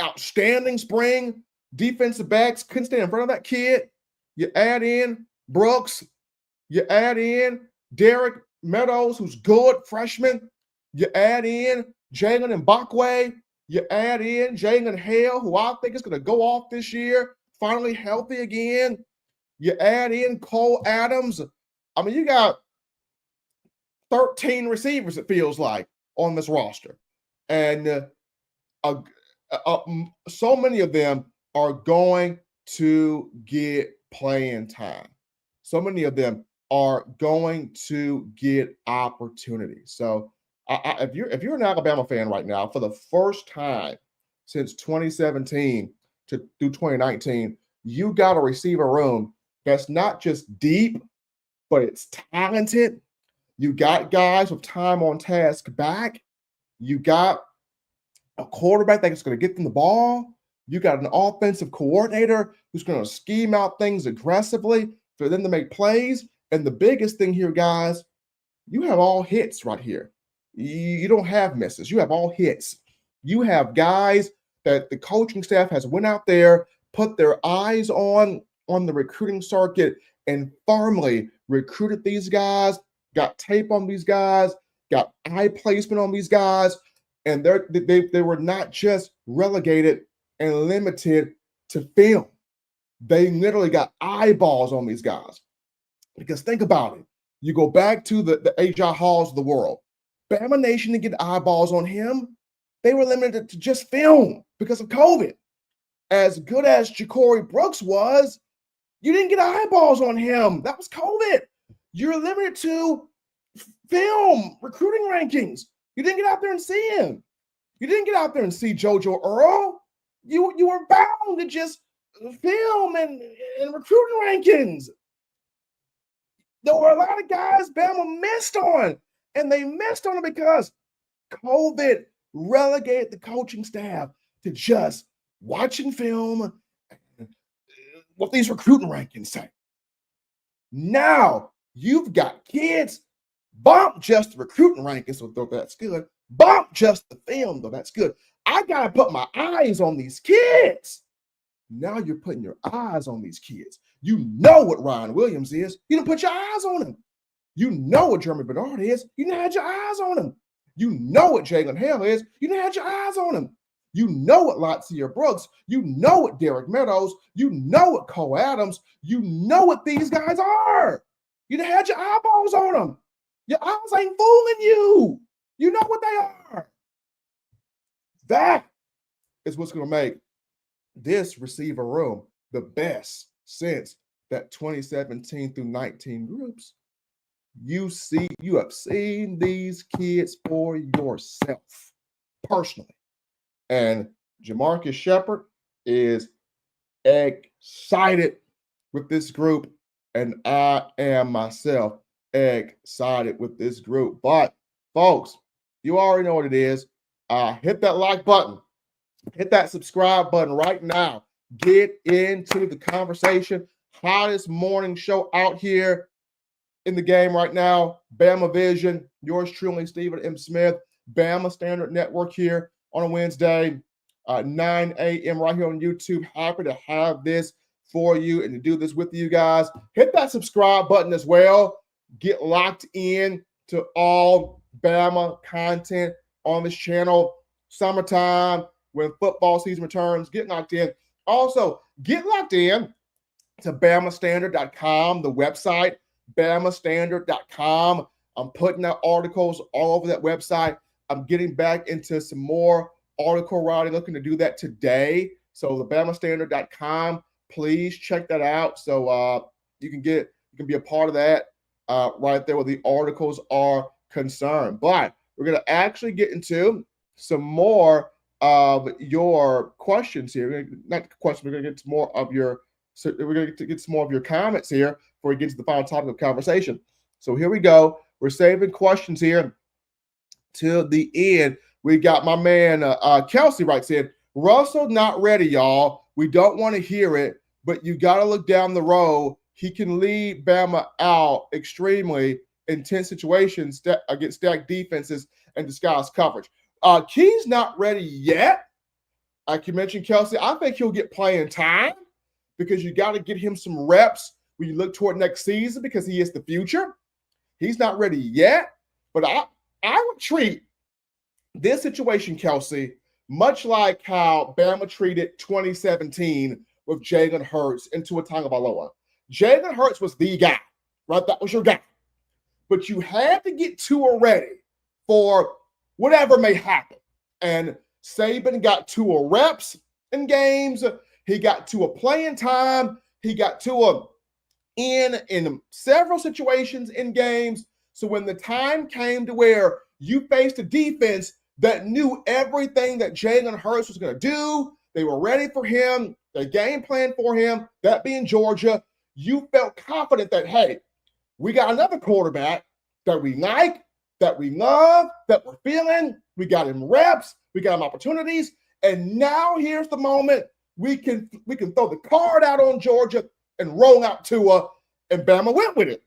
outstanding spring. Defensive backs couldn't stand in front of that kid. You add in Brooks. You add in Derek Meadows, who's good, freshman. You add in Jalen Mbakwe. You add in Jalen Hale, who I think is going to go off this year, finally healthy again. You add in Cole Adams. I mean, you got 13 receivers, it feels like, on this roster. And so many of them are going to get playing time. So many of them are going to get opportunities. So if you're an Alabama fan right now, for the first time since 2017 through 2019, you got a receiver room that's not just deep, but it's talented. You got guys with time on task back. You got a quarterback that's going to get them the ball. You got an offensive coordinator who's going to scheme out things aggressively for them to make plays. And the biggest thing here, guys, you have all hits right here. You don't have misses. You have all hits. You have guys that the coaching staff has went out there, put their eyes on the recruiting circuit, and firmly recruited these guys, got tape on these guys, got eye placement on these guys, and they were not just relegated and limited to film. They literally got eyeballs on these guys. Because think about it. You go back to the A.J. Halls of the world. Bama Nation didn't get eyeballs on him. They were limited to just film because of COVID. As good as Ja'Cory Brooks was, you didn't get eyeballs on him. That was COVID. You're limited to film, recruiting rankings. You didn't get out there and see him. You didn't get out there and see JoJo Earl. You were bound to just film and recruiting rankings. There were a lot of guys Bama missed on, and they missed on it because COVID relegated the coaching staff to just watching film, what these recruiting rankings say. Now you've got kids, bump just the recruiting rankings, so that's good. Bump just the film, though that's good. I got to put my eyes on these kids. Now you're putting your eyes on these kids. You know what Ryan Williams is. You didn't put your eyes on him. You know what Jeremy Bernard is. You didn't have your eyes on him. You know what Jalen Hale is. You didn't have your eyes on him. You know what Latzia Brooks. You know what Derek Meadows. You know what Cole Adams. You know what these guys are. You done had your eyeballs on them. Your eyes ain't fooling you. You know what they are. That is what's going to make this receiver room the best since that 2017 through 19 groups. You have seen these kids for yourself personally. And Jamarcus Shepard is excited with this group, and I am myself excited with this group. But, folks, you already know what it is. Hit that like button. Hit that subscribe button right now. Get into the conversation. Hottest morning show out here in the game right now. Bama Vision. Yours truly, Stephen M. Smith. Bama Standard Network here on a Wednesday, 9 a.m. right here on YouTube. Happy to have this for you and to do this with you guys. Hit that subscribe button as well. Get locked in to all Bama content on this channel. Summertime, when football season returns, get locked in. Also, get locked in to BamaStandard.com, the website, BamaStandard.com. I'm putting out articles all over that website. I'm getting back into some more article writing, looking to do that today. So the BamaStandard.com, please check that out. So you can be a part of that right there where the articles are concerned. But we're going to actually get into some more of your questions here. Not questions, we're going to get to more of your comments here before we get to the final topic of conversation. So here we go. We're saving questions here till the end. We got my man Kelsey writes in, Russell not ready, y'all. We don't want to hear it, but you got to look down the road. He can lead Bama out extremely intense situations against stacked defenses and disguised coverage. Key's not ready yet, Like you mentioned, Kelsey, I think he'll get playing time because you got to get him some reps when you look toward next season because he is the future. He's not ready yet, but I would treat this situation, Kelsey, much like how Bama treated 2017 with Jalen Hurts and Tua Tagovailoa. Jalen Hurts was the guy, right? That was your guy. But you had to get Tua ready for whatever may happen. And Saban got Tua reps in games. He got Tua playing time. He got Tua in several situations in games. So when the time came to where you faced a defense that knew everything that Jalen Hurts was going to do, they were ready for him, they game plan for him, that being Georgia, you felt confident that, hey, we got another quarterback that we like, that we love, that we're feeling. We got him reps, we got him opportunities, and now here's the moment we can throw the card out on Georgia and roll out Tua, and Bama went with it.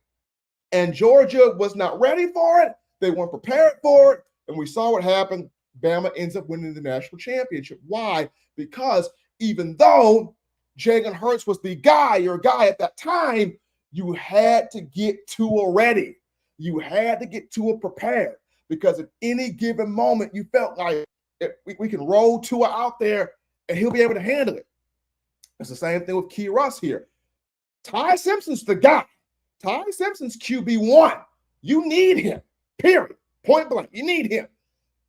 And Georgia was not ready for it. They weren't prepared for it, and we saw what happened. Bama ends up winning the national championship. Why? Because even though Jalen Hurts was the guy, your guy at that time, you had to get Tua ready. You had to get Tua prepared because at any given moment, you felt like we can roll Tua out there and he'll be able to handle it. It's the same thing with Key Russ here. Ty Simpson's the guy. Ty Simpson's QB1. You need him, period. Point blank. You need him.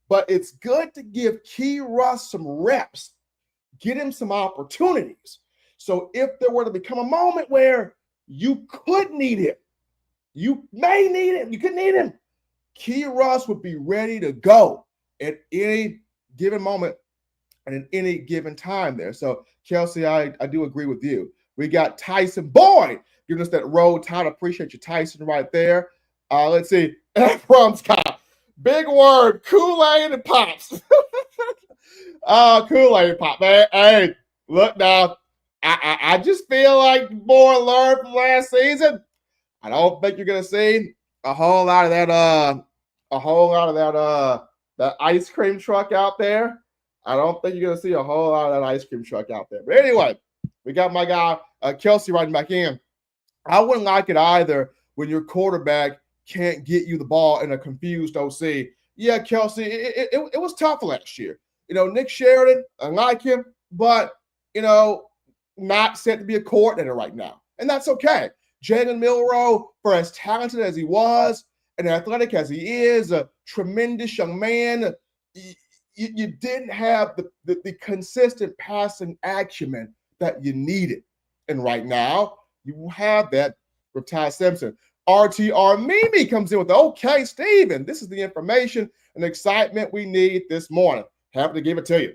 But it's good to give Key Russ some reps, get him some opportunities. So if there were to become a moment where you could need him, you may need him, you could need him, Key Russ would be ready to go at any given moment and at any given time there. So, Kelsey, I do agree with you. We got Tyson Boyd giving us that roll tide. Appreciate you, Tyson, right there. Let's see. From Scott. Big word, Kool-Aid and Pops. Kool-Aid and Pop, man. Hey, look now. I just feel like more learned from last season. I don't think you're gonna see a whole lot of that ice cream truck out there. I don't think you're gonna see a whole lot of that ice cream truck out there. But anyway, we got my guy Kelsey writing back in. I wouldn't like it either when your quarterback can't get you the ball in a confused OC. Yeah, Kelsey, it was tough last year. You know, Nick Sheridan, I like him, but, you know, not set to be a coordinator right now. And that's okay. Jalen Milroe, for as talented as he was and athletic as he is, a tremendous young man, you didn't have the consistent passing acumen that you needed. And right now, you have that with Ty Simpson. RTR Mimi comes in with, okay, Steven, this is the information and excitement we need this morning. Happy to give it to you.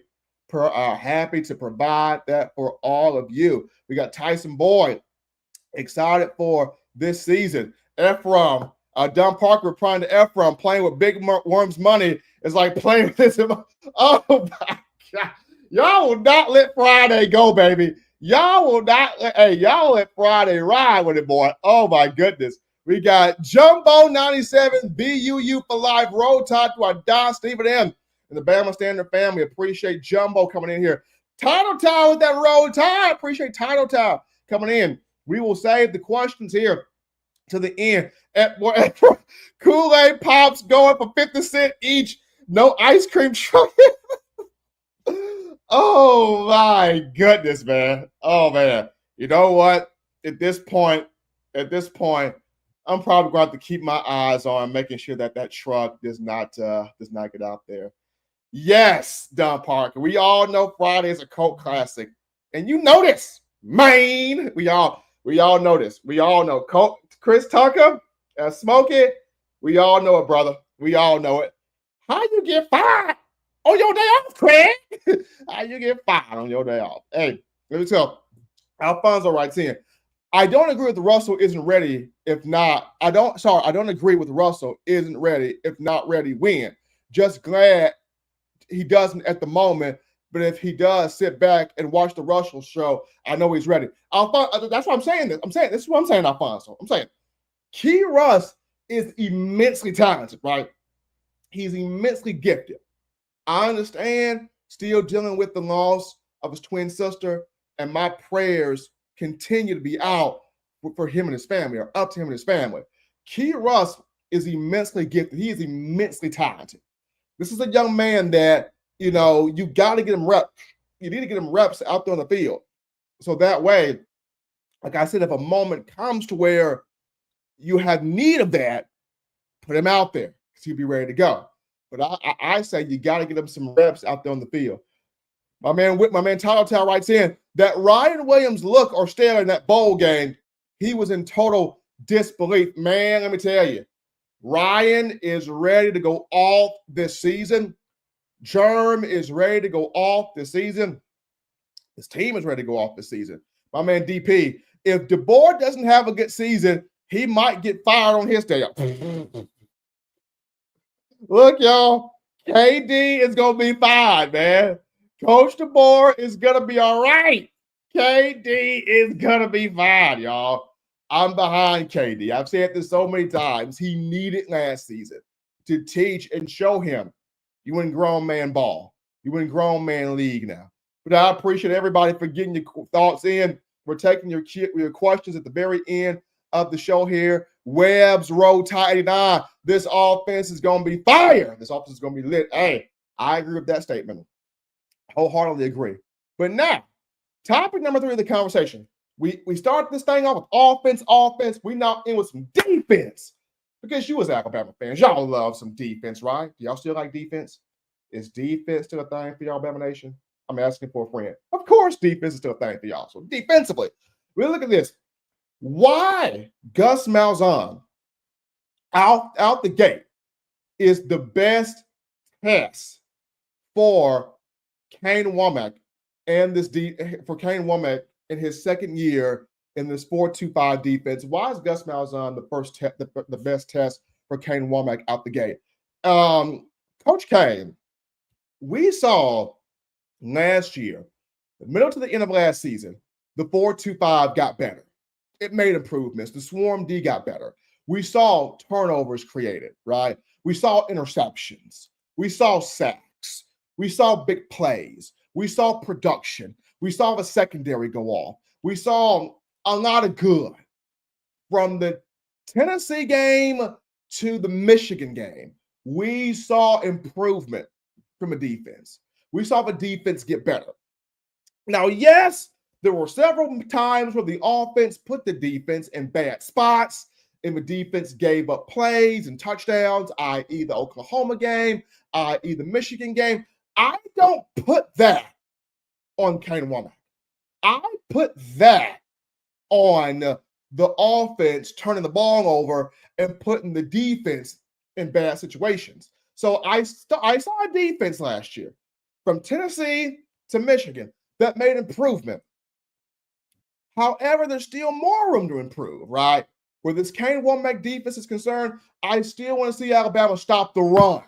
Happy to provide that for all of you. We got Tyson Boyd, excited for this season. Ephraim, Don Parker replying to Ephraim, playing with Big Worm's money is like playing with this. Oh, my God. Y'all will not let Friday go, baby. Y'all will not let Friday ride with it, boy. Oh, my goodness. We got Jumbo 97, BUU for life, roll tide to our Don, Stephen M. and the Bama Standard family. Appreciate Jumbo coming in here. Title Town with that roll tide. Appreciate Title Town coming in. We will save the questions here to the end. Kool-Aid Pops going for 50 cents each. No ice cream truck. Oh, my goodness, man. Oh, man. You know what? At this point, I'm probably going to have to keep my eyes on making sure that truck does not get out there. Yes, Don Parker. We all know Friday is a cult classic. And you know this, man. We all know this. We all know. Chris Tucker, Smokey, we all know it, brother. We all know it. How you get fired on your day off, Craig? How you get fired on your day off? Hey, let me tell Alfonso writes in, I don't agree with Russell isn't ready. If not, I don't agree with Russell isn't ready. If not ready, when? Just glad he doesn't at the moment. But if he does sit back and watch the Russell show, I know he's ready. That's why I'm saying this. This is what I'm saying, Alfonso. I'm saying Key Russ is immensely talented, right? He's immensely gifted. I understand still dealing with the loss of his twin sister, and my prayers continue to be out for him and his family, or up to him and his family. Key Russ is immensely gifted. He is immensely talented. This is a young man that, you got to get him reps. You need to get him reps out there on the field. So that way, like I said, if a moment comes to where you have need of that, put him out there because he'll be ready to go. But I say you got to get him some reps out there on the field. My man Tyler writes in that Ryan Williams look or stare in that bowl game, he was in total disbelief. Man, let me tell you, Ryan is ready to go off this season. Germ is ready to go off this season. His team is ready to go off this season. My man DP, if DeBoer doesn't have a good season, he might get fired on his day. Look, y'all, KD is going to be fine, man. Coach DeBoer is going to be all right. KD is going to be fine, y'all. I'm behind KD. I've said this so many times. He needed last season to teach and show him you in grown man ball. You in grown man league now. But I appreciate everybody for getting your thoughts in. We're taking your questions at the very end of the show here. Webb's Road Tide 89. This offense is going to be fire. This offense is going to be lit. Hey, I agree with that statement. Wholeheartedly agree. But now, topic number 3 of the conversation. We start this thing off with offense. We now in with some defense. Because you as Alabama fans, y'all love some defense, right? Do y'all still like defense? Is defense still a thing for y'all, Bama Nation? I'm asking for a friend. Of course, defense is still a thing for y'all. So defensively, we look at this. Why Gus Malzahn out the gate is the best test for Kane Wommack and for Kane Wommack in his second year in this 4-2-5 defense. Why is Gus Malzahn the best test for Kane Wommack out the gate? Coach Kane, we saw last year, the middle to the end of last season, the 4-2-5 got better. It made improvements. The swarm D got better. We saw turnovers created, right? We saw interceptions. We saw sacks. We saw big plays. We saw production. We saw the secondary go off. We saw a lot of good. From the Tennessee game to the Michigan game, we saw improvement from a defense. We saw the defense get better. Now, yes, there were several times where the offense put the defense in bad spots, and the defense gave up plays and touchdowns, i.e. the Oklahoma game, i.e. the Michigan game. I don't put that on Kane Wommack. I put that on the offense turning the ball over and putting the defense in bad situations. So I saw a defense last year from Tennessee to Michigan that made improvement. However, there's still more room to improve, right? Where this Kane Wommack defense is concerned, I still want to see Alabama stop the run.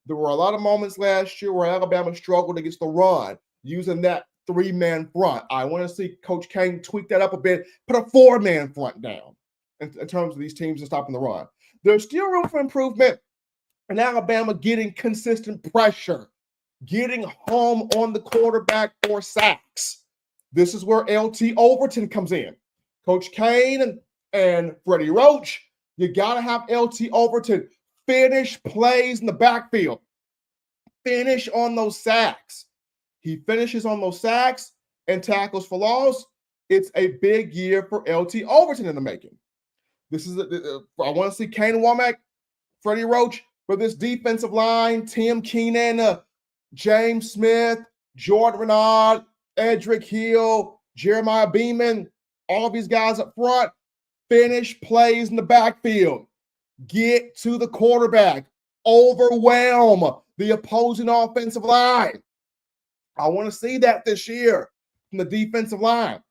There were a lot of moments last year where Alabama struggled against the run using that 3-man front. I want to see Coach Kane tweak that up a bit, put a 4-man front down in terms of these teams and stopping the run. There's still room for improvement in Alabama getting consistent pressure, getting home on the quarterback for sacks. This is where LT Overton comes in. Coach Kane and Freddie Roach, you got to have LT Overton finish plays in the backfield. Finish on those sacks. He finishes on those sacks and tackles for loss. It's a big year for LT Overton in the making. This is I want to see Kane Wommack, Freddie Roach for this defensive line. Tim Keenan, James Smith, Jordan Renard, Edric Hill, Jeremiah Beeman, all these guys up front, finish plays in the backfield. Get to the quarterback. Overwhelm the opposing offensive line. I want to see that this year from the defensive line.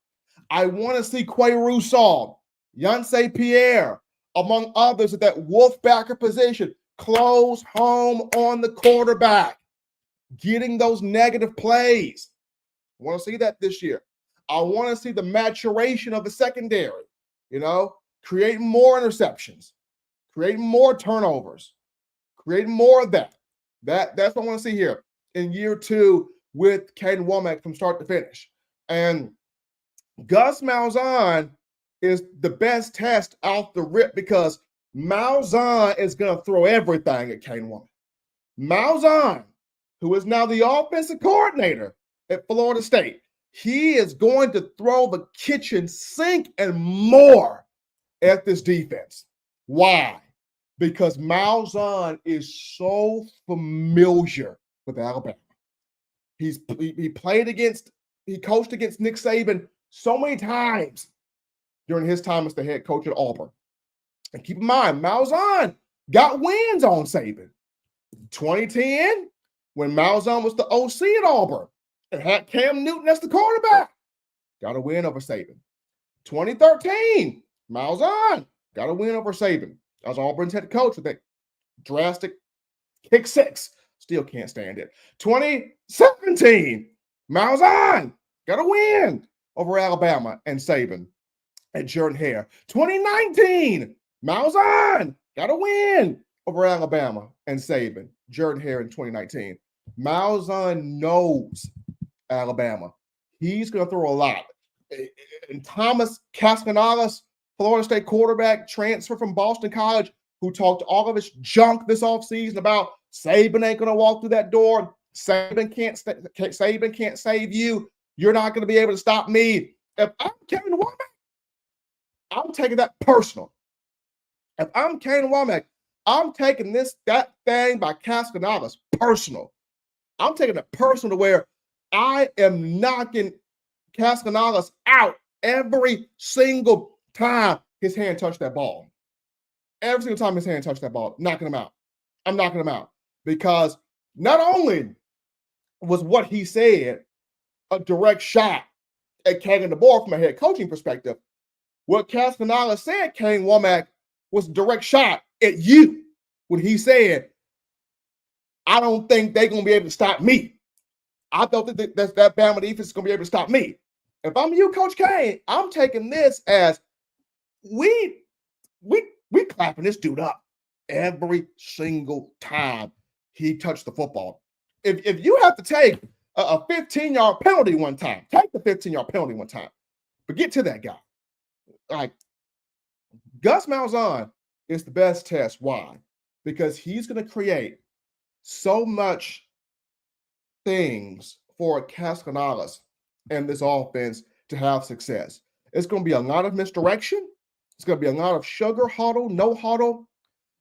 I want to see Quay Russaw, Yancey Pierre, among others at that Wolfbacker position, close home on the quarterback, getting those negative plays. I want to see that this year. I want to see the maturation of the secondary, creating more interceptions, creating more turnovers, creating more of that. That's what I want to see here in year 2 with Kane Wommack from start to finish. And Gus Malzahn is the best test off the rip because Malzahn is going to throw everything at Kane Wommack. Malzahn, who is now the offensive coordinator at Florida State, he is going to throw the kitchen sink and more at this defense. Why? Because Malzahn is so familiar with Alabama. He coached against Nick Saban so many times during his time as the head coach at Auburn. And keep in mind, Malzahn got wins on Saban. 2010, when Malzahn was the OC at Auburn and had Cam Newton as the quarterback, got a win over Saban. 2013, Malzahn got a win over Saban. I was Auburn's head coach with that drastic kick 6. Still can't stand it. 2017, Malzahn got a win over Alabama and Saban at Jordan-Hare. 2019, Malzahn got a win over Alabama and Saban, Jordan-Hare in 2019. Malzahn knows Alabama. He's going to throw a lot. And Thomas Cascanalis, Florida State quarterback, transfer from Boston College, who talked all of his junk this offseason about Saban ain't going to walk through that door. Saban can't save you. You're not going to be able to stop me. If I'm Kane Wommack, I'm taking that personal. If I'm Kane Wommack, I'm taking that thing by Cascanalis personal. I'm taking it personal to where I am knocking Cascanalis out every single time his hand touched that ball. Every single time his hand touched that ball, knocking him out. I'm knocking him out because not only was what he said a direct shot at Kane DeBoer from a head coaching perspective, what Cascanalis said, Kane Wommack, was a direct shot at you when he said, I don't think they're going to be able to stop me. I don't think that Bama defense is going to be able to stop me. If I'm you, Coach Kane, I'm taking this as we clapping this dude up every single time he touched the football. If you have to take a 15-yard penalty one time, take the 15-yard penalty one time. But get to that guy. Like, Gus Malzahn is the best test. Why? Because he's going to create so much things for Cascanalis and this offense to have success. It's going to be a lot of misdirection. It's going to be a lot of sugar huddle, no huddle.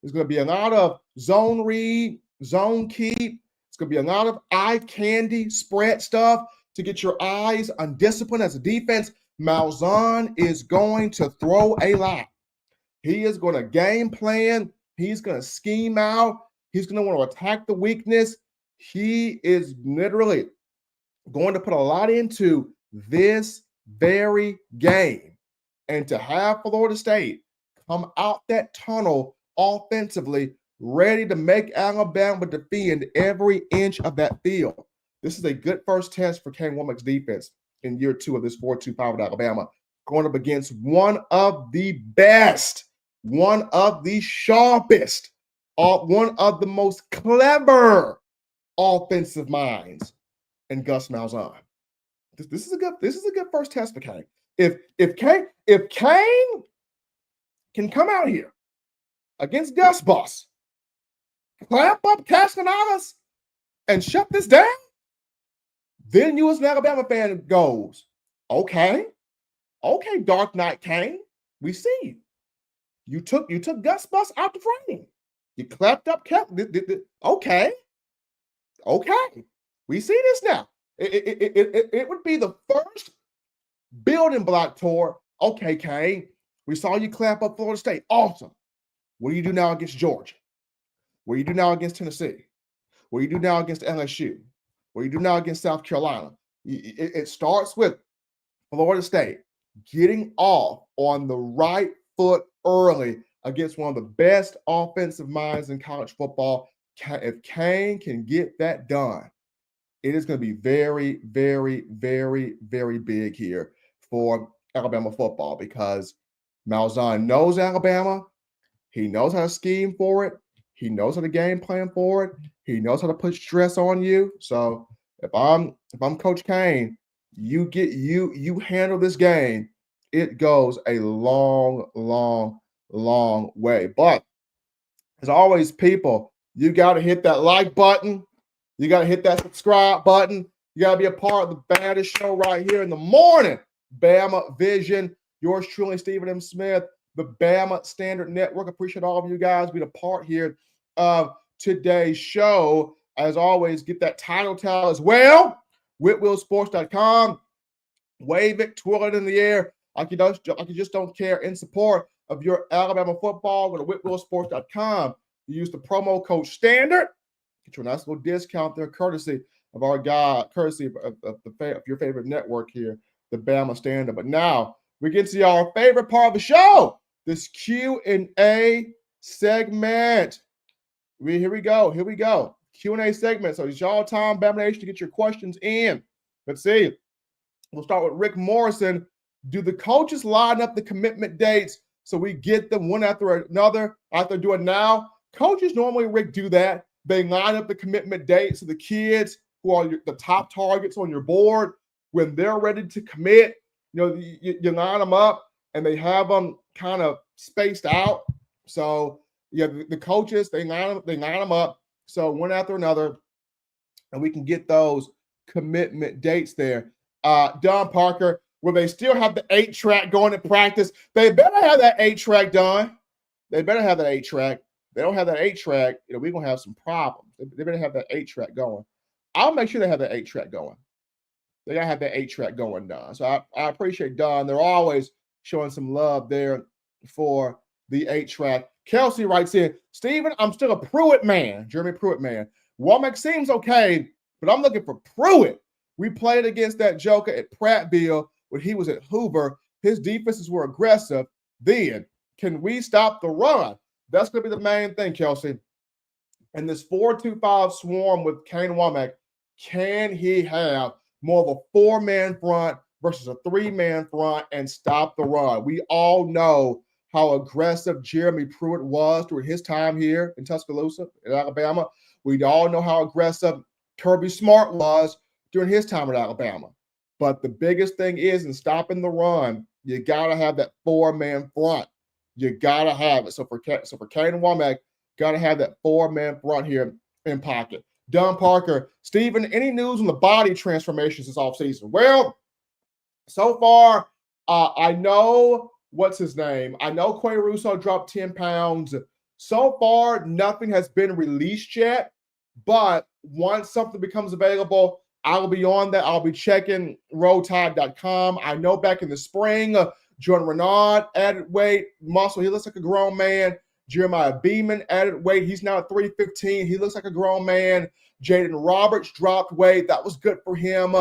There's going to be a lot of zone read, zone keep. It's going to be a lot of eye candy spread stuff to get your eyes on discipline as a defense. Malzahn is going to throw a lot. He is going to game plan. He's going to scheme out. He's going to want to attack the weakness. He is literally going to put a lot into this very game. And to have Florida State come out that tunnel offensively, ready to make Alabama defend every inch of that field. This is a good first test for Kane Wommack's defense in year 2 of this 4-2-5 with Alabama, going up against one of the best, one of the sharpest, one of the most clever offensive minds in Gus Malzahn. This is a good first test for Kane. If Kane can come out here against Gus Bus, clamp up Cascanalis, and shut this down, then you as an Alabama fan goes, okay, Dark Knight Kane, we see you. You took Gus Bus out the frame. You clapped up, okay. We see this now. It would be the first building block tour. Okay, Kane, we saw you clap up Florida State. Awesome. What do you do now against Georgia? What do you do now against Tennessee? What do you do now against LSU? What do you do now against South Carolina? It starts with Florida State getting off on the right foot early against one of the best offensive minds in college football. If Kane can get that done, it is going to be very, very, very, very big here for Alabama football because Malzahn knows Alabama. He knows how to scheme for it. He knows how to game plan for it. He knows how to put stress on you. So if I'm Coach Kane, you handle this game, it goes a long, long, long way. But as always, people, you got to hit that like button. You got to hit that subscribe button. You got to be a part of the baddest show right here in the morning. Bama Vision. Yours truly, Stephen M. Smith, the Bama Standard Network. Appreciate all of you guys being a part here of today's show. As always, get that title towel as well. WhitwillSports.com. Wave it, twirl it in the air like you just don't care, in support of your Alabama football. Go to WhitwillSports.com. You use the promo code STANDARD. Get you a nice little discount there, courtesy of our guy, courtesy of your favorite network here, the Bama Standard. But now we get to our favorite part of the show, this Q&A segment. Here we go. Q&A segment. So it's y'all time, Bama Nation, to get your questions in. Let's see. We'll start with Rick Morrison. Do the coaches line up the commitment dates so we get them one after another after doing now? Coaches normally, Rick, do that. They line up the commitment dates so the kids who are the top targets on your board, when they're ready to commit, you line them up and they have them kind of spaced out. So yeah, the coaches, they line them up so one after another, and we can get those commitment dates there. Don Parker, will they still have the 8-track going at practice? They better have that 8-track done. They better have that 8-track. They don't have that 8-track, we're going to have some problems. They better have that 8-track going. I'll make sure they have that 8-track going. They got to have that 8-track going, Don. So I appreciate Don. They're always showing some love there for the 8-track. Kelsey writes in, Stephen, I'm still a Pruitt man. Jeremy Pruitt man. Wommack seems okay, but I'm looking for Pruitt. We played against that joker at Prattville when he was at Hoover. His defenses were aggressive. Then, can we stop the run? That's going to be the main thing, Kelsey. And this 4-2-5 swarm with Kane Wommack, can he have more of a 4-man front versus a 3-man front and stop the run? We all know how aggressive Jeremy Pruitt was during his time here in Tuscaloosa, in Alabama. We all know how aggressive Kirby Smart was during his time at Alabama. But the biggest thing is in stopping the run, you got to have that 4-man front. You got to have it. So for Kane Wommack, got to have that 4-man front here in pocket. Don Parker, Stephen, any news on the body transformations this offseason? Well, so far, I know, what's his name? I know Quay Russo dropped 10 pounds. So far, nothing has been released yet. But once something becomes available, I will be on that. I'll be checking rolltide.com. I know back in the spring, Jordan Renaud added weight, muscle. He looks like a grown man. Jeremiah Beeman added weight. He's now at 315. He looks like a grown man. Jaden Roberts dropped weight. That was good for him.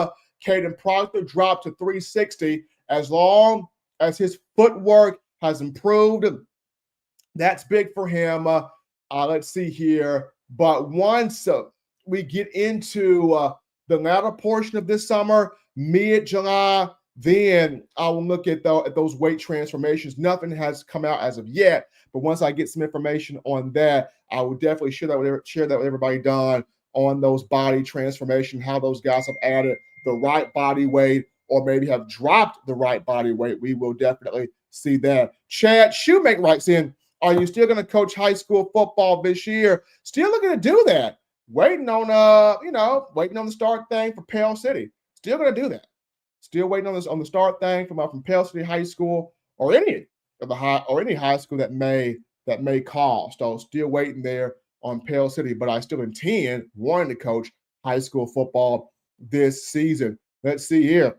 Caden Proctor dropped to 360. As long as his footwork has improved, that's big for him. Let's see here. But once we get into the latter portion of this summer, mid-July, then I will look at those weight transformations. Nothing has come out as of yet, but once I get some information on that, I will definitely share that with everybody, Don, on those body transformation, how those guys have added the right body weight or maybe have dropped the right body weight. We will definitely see that. Chad Shoemake writes in, are you still going to coach high school football this year? Still looking to do that. Waiting on the start thing for Pell City. Still going to do that. Still waiting on the start thing from Pell City High School or any high school that may call. So still waiting there on Pell City, but I still wanting to coach high school football this season. Let's see here.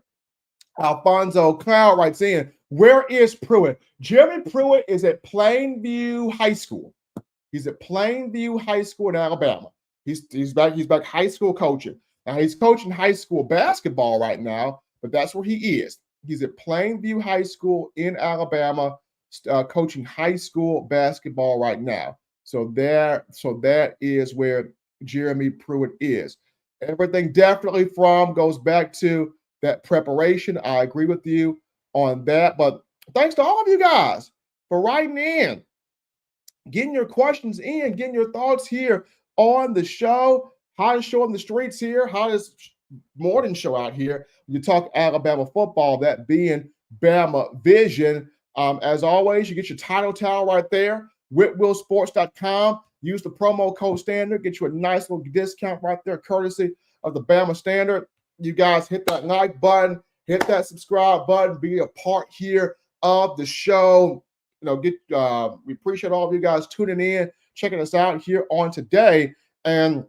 Alfonso Cloud writes in, where is Pruitt? Jeremy Pruitt is at Plainview High School. He's at Plainview High School in Alabama. He's back high school coaching. Now he's coaching high school basketball right now, but that's where he is. He's at Plainview High School in Alabama, coaching high school basketball right now. So that is where Jeremy Pruitt is. Everything definitely goes back to that preparation. I agree with you on that. But thanks to all of you guys for writing in. getting your questions in, getting your thoughts here on the show. Hottest show on the streets here, hottest morning show out here. You talk Alabama football, that being Bama Vision. As always, you get your title towel right there, whitwillsports.com. Use the promo code Standard, get you a nice little discount right there, courtesy of the Bama Standard. You guys hit that like button, hit that subscribe button, be a part here of the show. We appreciate all of you guys tuning in, checking us out here on today. And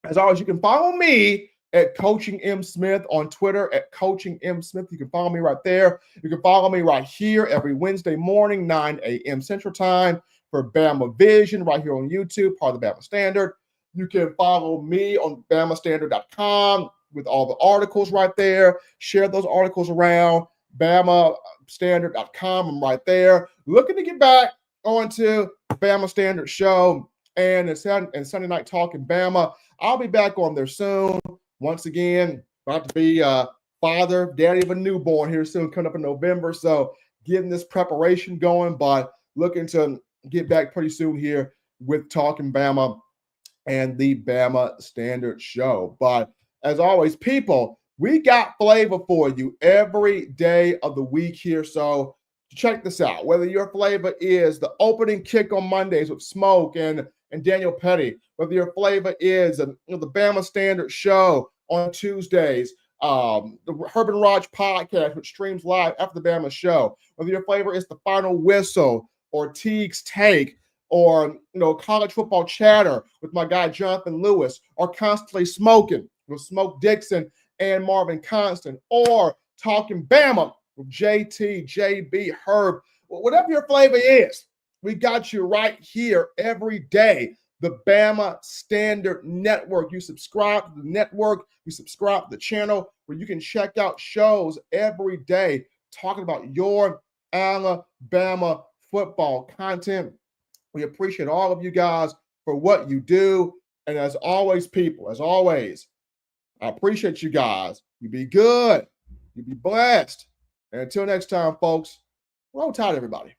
as always, you can follow me at Coaching M. Smith on Twitter, at Coaching M. Smith. You can follow me right there. You can follow me right here every Wednesday morning, 9 a.m. Central Time for Bama Vision right here on YouTube, part of the Bama Standard. You can follow me on BamaStandard.com with all the articles right there. Share those articles around. BamaStandard.com. I'm right there. Looking to get back onto Bama Standard Show and Sunday Night Talking Bama. I'll be back on there soon. Once again, about to be father, daddy of a newborn here soon, coming up in November. So getting this preparation going, but looking to get back pretty soon here with Talking Bama and the Bama Standard Show. But as always, people, we got flavor for you every day of the week here. So check this out. Whether your flavor is the opening kick on Mondays with Smoke and Daniel Petty, whether your flavor is the Bama Standard Show on Tuesdays, the Herb and Raj podcast, which streams live after the Bama Show, whether your flavor is the Final Whistle or Teague's Take, or college football chatter with my guy Jonathan Lewis, or Constantly Smoking with Smoke Dixon and Marvin Constant, or Talking Bama with JT, JB, Herb, whatever your flavor is, we got you right here every day. The Bama Standard Network. You subscribe to the network, you subscribe to the channel where you can check out shows every day talking about your Alabama football content. We appreciate all of you guys for what you do. And as always, people, as always, I appreciate you guys. You be good. You be blessed. And until next time, folks, roll tide, everybody.